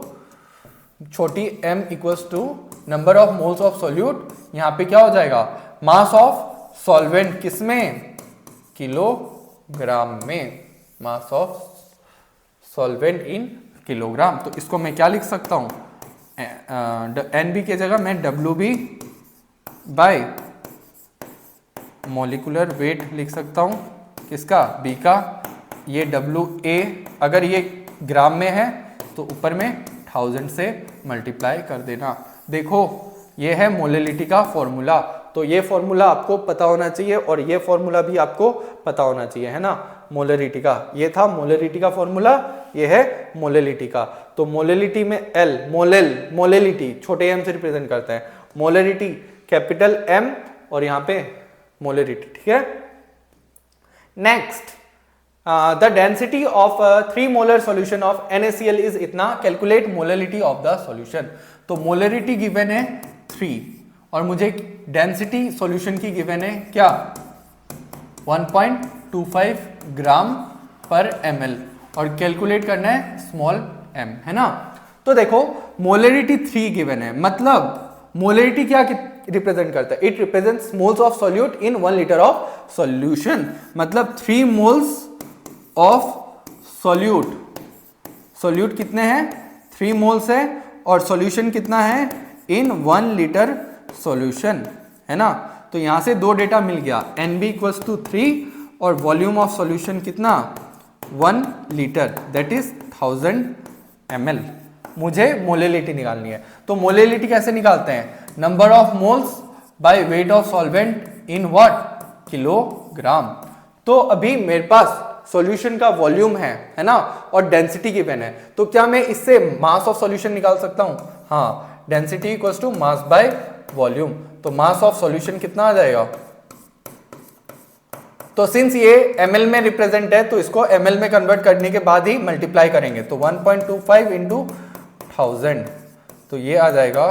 छोटी m equals to number of moles of solute, यहां पे क्या हो जाएगा, मास ऑफ सॉल्वेंट किसमें, किलोग्राम में, mass of solvent in kilogram. तो इसको मैं क्या लिख सकता हूं, NB की जगह मैं WB बाय मोलिकुलर वेट लिख सकता हूं, किसका, B का। ये WA अगर ये ग्राम में है तो ऊपर में 1000 से मल्टीप्लाई कर देना। देखो ये है मोलेलिटी का फॉर्मूला, तो ये फॉर्मूला आपको पता होना चाहिए और ये फॉर्मूला भी आपको पता होना चाहिए, है ना, मोलेलिटी का। ये था मोलेलिटी का फॉर्मूला, ये है मोलेलिटी का। तो मोलेलिटी में L, मोलेलिटी छोटे m से रिप्रेजेंट करते हैं, मोलेलिटी कैपिटल M और यहाँ पे मोलेरिटी, ठीक है। Next the density of 3 molar solution of NaCl is इतना, calculate molality of the solution. तो मोलेरिटी गिवन है 3 और मुझे डेंसिटी सॉल्यूशन की गिवन है क्या, 1.25 ग्राम पर ml, और कैलकुलेट करना है स्मॉल m, है ना। तो देखो मोलेरिटी 3 गिवन है, मतलब मोलेरिटी क्या रिप्रेजेंट करता है, it represents moles of solute in 1 litre of solution, मतलब 3 मोल्स ऑफ सॉल्यूट कितने हैं, 3 मोल्स है, और सॉल्यूशन कितना है इन 1 लीटर सॉल्यूशन, है ना। तो यहां से 2 डेटा मिल गया, NB इक्वल्स टू 3 और वॉल्यूम ऑफ सॉल्यूशन कितना 1 लीटर, दैट इज 1000 ml। मुझे मोलेलिटी निकालनी है, तो मोलेलिटी कैसे निकालते हैं, number of moles by weight of solvent in what, kilogram. तो अभी मेरे पास सॉल्यूशन का वॉल्यूम है ना, और डेंसिटी गिवन है, तो क्या मैं इससे मास ऑफ सॉल्यूशन निकाल सकता हूं, हाँ, density equals to mass by volume. तो मास ऑफ सॉल्यूशन कितना आ जाएगा, तो सिंस ये ml में रिप्रेजेंट है तो इसको ml में कन्वर्ट करने के बाद ही मल्टीप्लाई करेंगे, तो 1.25 इंटू 1000, तो ये आ जाएगा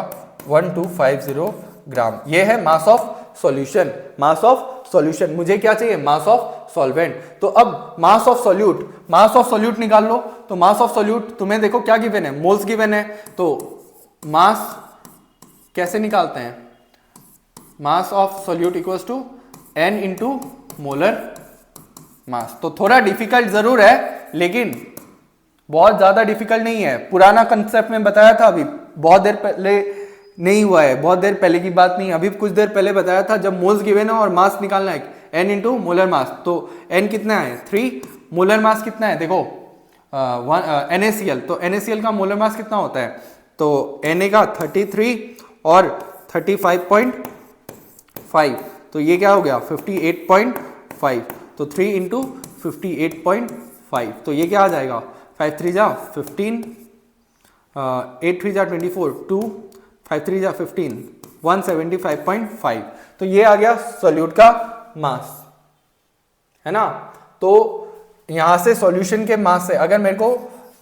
1250 ग्राम। ये है mass of solution, mass of solution. मुझे क्या चाहिए, मास ऑफ सॉल्वेंट। तो अब मास ऑफ सॉल्यूट निकाल लो। तो मास ऑफ सॉल्यूट तुम्हें देखो क्या गिवन है, मोल्स गिवन है, तो मास कैसे निकालते हैं, mass of solute equals to n into molar mass. तो थोड़ा डिफिकल्ट जरूर है लेकिन बहुत ज्यादा डिफिकल्ट नहीं है। पुराना कंसेप्ट में बताया था, अभी बहुत देर पहले नहीं हुआ है, बहुत देर पहले की बात नहीं, अभी कुछ देर पहले बताया था, जब मोल्स गिवन है और मास निकालना है n इंटू मोलर मास। तो n कितना है 3, मोलर मास कितना है देखो NaCl, तो NaCl का मोलर मास कितना होता है, तो Na का 33 और 35.5, तो ये क्या हो गया 58.5, तो 3 इंटू 58.5, तो ये क्या आ जाएगा 5 3 जा 15, 8 3 जा 24, 2 5 3 जा 15, 175.5, तो ये आ गया सॉल्यूट का मास, है ना। तो यहां से सॉल्यूशन के मास से अगर मेरे को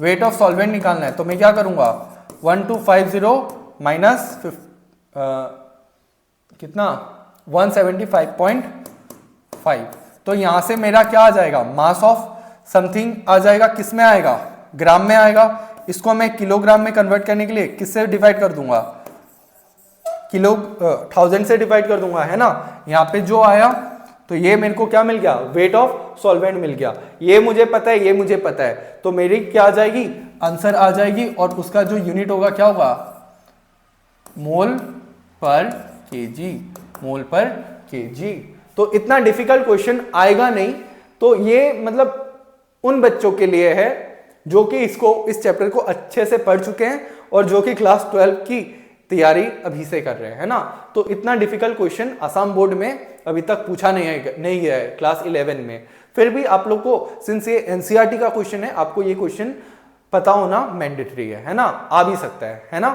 वेट ऑफ सॉल्वेंट निकालना है तो मैं क्या करूंगा 1250 माइनस कितना 175.5। तो यहां से मेरा क्या आ जाएगा, मास ऑफ समथिंग आ जाएगा, किस में आएगा, ग्राम में आएगा। इसको मैं किलोग्राम में कन्वर्ट करने के लिए किससे डिवाइड कर दूंगा, किलो 1000 से डिवाइड कर दूंगा, है ना। यहाँ पे जो आया तो ये मेरे को क्या मिल गया, वेट ऑफ सॉल्वेंट मिल गया। ये मुझे पता है, ये मुझे पता है, तो मेरी क्या आ जाएगी, आंसर आ जाएगी। और उसका जो यूनिट होगा क्या होगा, मोल पर केजी, मोल पर केजी। तो इतना डिफिकल्ट क्वेश्चन आएगा नहीं। तो ये मतलब उन बच्चों के लिए है जो कि इस चैप्टर को अच्छे से पढ़ चुके हैं और जो कि क्लास 12 की तैयारी अभी से कर रहे हैं, है ना। तो इतना डिफिकल्ट क्वेश्चन असम बोर्ड में अभी तक पूछा नहीं गया है क्लास 11 में। फिर भी आप लोग को, सिंस ये एनसीईआरटी का क्वेश्चन है, आपको ये क्वेश्चन पता होना मैंडेटरी है ना, आ भी सकता है ना।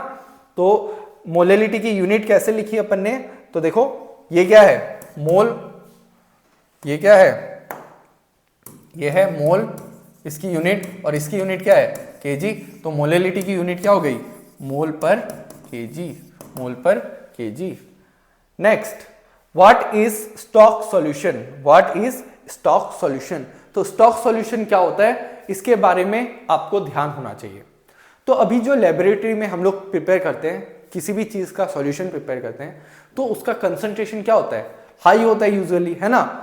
तो मोलेलिटी की यूनिट कैसे लिखी अपन ने, तो देखो ये क्या है, मोल, ये क्या है, ये है मोल, इसकी यूनिट, और इसकी यूनिट क्या है, केजी। तो मोलेलिटी की यूनिट क्या हो गई, मोल पर केजी, मोल पर KG. Next, what is stock solution, what is stock solution. तो स्टॉक सॉल्यूशन क्या होता है, इसके बारे में आपको ध्यान होना चाहिए। तो अभी जो लेबोरेटरी में हम लोग प्रिपेयर करते हैं, किसी भी चीज का सॉल्यूशन प्रिपेयर करते हैं, तो उसका कंसंट्रेशन क्या होता है, हाई होता है यूजुअली, है ना।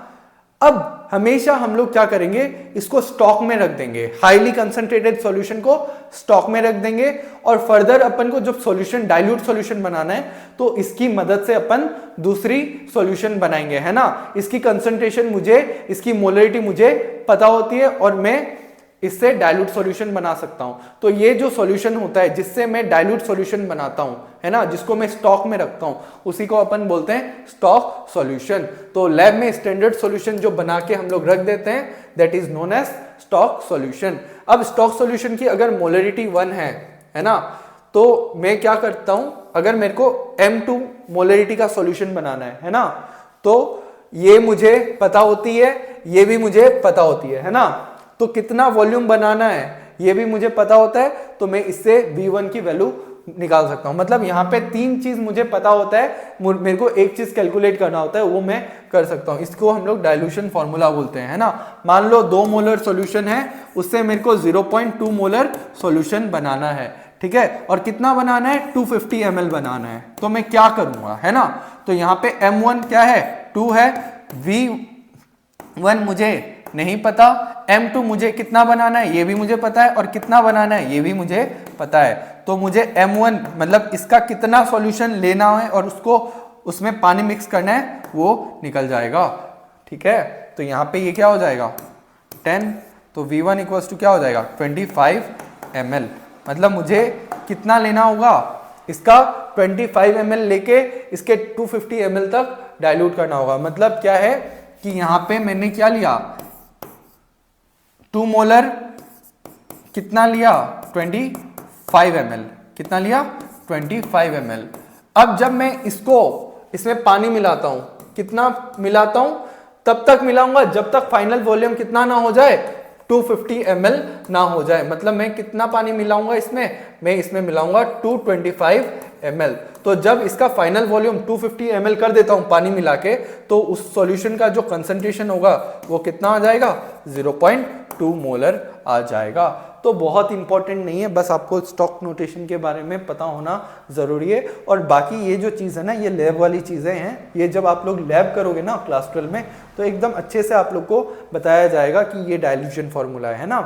अब हमेशा हम लोग क्या करेंगे, इसको स्टॉक में रख देंगे, हाईली कंसंट्रेटेड सॉल्यूशन को स्टॉक में रख देंगे। और फर्दर अपन को जब सॉल्यूशन, डाइल्यूट सॉल्यूशन बनाना है, तो इसकी मदद से अपन दूसरी सॉल्यूशन बनाएंगे, है ना। इसकी कंसंट्रेशन मुझे, इसकी मोलरिटी मुझे पता होती है और मैं इससे डाइल्यूट सॉल्यूशन बना सकता हूं। तो ये जो सॉल्यूशन होता है जिससे मैं डाइल्यूट सॉल्यूशन बनाता हूं, है ना, जिसको मैं स्टॉक में रखता हूं, उसी को अपन बोलते हैं स्टॉक सॉल्यूशन। तो लैब में स्टैंडर्ड सॉल्यूशन जो बना के हम लोग रख देते हैं, that is known as stock solution. अब स्टॉक सॉल्यूशन की अगर मोलरिटी 1 है ना, तो मैं क्या करता हूं, अगर मेरे को M2 मोलरिटी का सॉल्यूशन बनाना है ना, तो ये मुझे पता होती है, ये भी मुझे पता होती है ना। तो कितना वॉल्यूम बनाना है ये भी मुझे पता होता है, तो मैं इससे V1 की वैल्यू निकाल सकता हूं। मतलब यहाँ पे 3 चीज मुझे पता होता है, मेरे को एक चीज कैलकुलेट करना होता है, वो मैं कर सकता हूं। इसको हम लोग डाइल्यूशन फॉर्मूला बोलते हैं, है ना। मान लो 2 मोलर सॉल्यूशन है, उससे मेरे को 0.2 मोलर सॉल्यूशन बनाना है, ठीक है। और कितना बनाना है, 250 ml बनाना है। तो मैं क्या करूंगा, है ना। तो यहाँ पे M1 क्या है, 2 है, V1 मुझे नहीं पता, M2 मुझे कितना बनाना है ये भी मुझे पता है, और कितना बनाना है ये भी मुझे पता है। तो मुझे M1 मतलब इसका कितना सॉल्यूशन लेना है और उसको उसमें पानी मिक्स करना है, वो निकल जाएगा, ठीक है। तो यहाँ पे ये क्या हो जाएगा 10, तो V1 इक्वल्स टू क्या हो जाएगा 25 ml। मतलब मुझे कितना लेना होगा, इसका 25 ml लेके इसके 250 ml तक डाइल्यूट करना होगा। मतलब क्या है कि यहाँ पे मैंने क्या लिया, 2 मोलर कितना लिया 25 ml, कितना लिया 25 ml। अब जब मैं इसमें पानी मिलाता हूं, कितना मिलाता हूं, तब तक मिलाऊंगा जब तक फाइनल वॉल्यूम कितना ना हो जाए, 250 ml ना हो जाए। मतलब मैं कितना पानी मिलाऊंगा इसमें, मैं इसमें मिलाऊंगा 225 ml। तो जब इसका फाइनल वॉल्यूम 250 ml कर देता हूं पानी मिला के, तो उस सॉल्यूशन का जो कंसंट्रेशन होगा वो कितना आ जाएगा 0.2 मोलर आ जाएगा। तो बहुत इंपॉर्टेंट नहीं है, बस आपको स्टॉक नोटेशन के बारे में पता होना जरूरी है। और बाकी ये जो चीज़ है ना, ये लैब वाली चीज़ें हैं, ये जब आप लोग लैब करोगे ना क्लास 12 में, तो एकदम अच्छे से आप लोग को बताया जाएगा कि ये डाइल्यूशन फॉर्मूला है ना।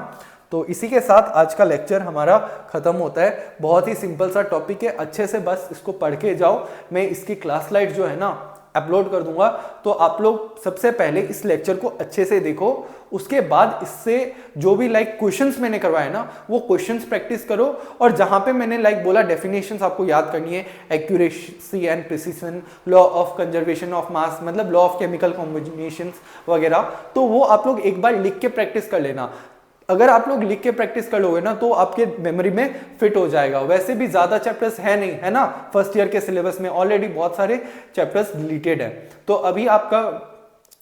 तो इसी के साथ आज का लेक्चर हमारा खत्म होता है। बहुत ही सिंपल सा टॉपिक है, अच्छे से बस इसको पढ़ के जाओ। मैं इसकी क्लास स्लाइड जो है ना अपलोड कर दूंगा, तो आप लोग सबसे पहले इस लेक्चर को अच्छे से देखो, उसके बाद इससे जो भी क्वेश्चंस मैंने करवाए ना, वो क्वेश्चंस प्रैक्टिस करो। और जहां पे मैंने बोला डेफिनेशंस आपको याद करनी है, accuracy and precision, law of conservation of मास, मतलब लॉ ऑफ केमिकल कॉम्बिनेशंस वगैरह, तो वो आप लोग एक बार लिख के प्रैक्टिस कर लेना। अगर आप लोग लिख के प्रैक्टिस कर लोगे ना, तो आपके मेमोरी में फिट हो जाएगा। वैसे भी ज्यादा चैप्टर्स है नहीं, है ना, फर्स्ट ईयर के सिलेबस में ऑलरेडी बहुत सारे चैप्टर्स डिलीटेड है। तो अभी आपका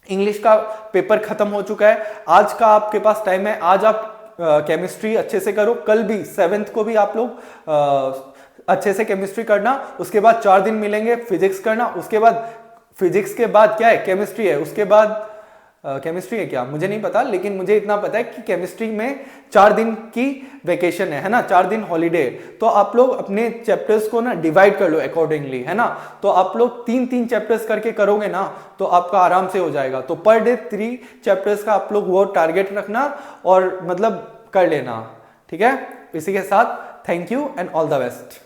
इंग्लिश का पेपर खत्म हो चुका है, आज का आपके पास टाइम है, आज आप केमिस्ट्री अच्छे से करो। कल भी 7th को भी आप लोग अच्छे से केमिस्ट्री करना, उसके बाद 4 दिन मिलेंगे फिजिक्स करना, उसके बाद फिजिक्स के बाद क्या है, केमिस्ट्री है, उसके बाद केमिस्ट्री है क्या मुझे नहीं पता, लेकिन मुझे इतना पता है कि केमिस्ट्री में 4 दिन की वेकेशन है ना, 4 दिन हॉलीडे। तो आप लोग अपने चैप्टर्स को ना डिवाइड कर लो अकॉर्डिंगली, है ना। तो आप लोग 3-3 चैप्टर्स करके करोगे ना तो आपका आराम से हो जाएगा। तो पर डे 3 चैप्टर्स का आप लोग वो टारगेट रखना और मतलब कर लेना, ठीक है। इसी के साथ thank you and all the best.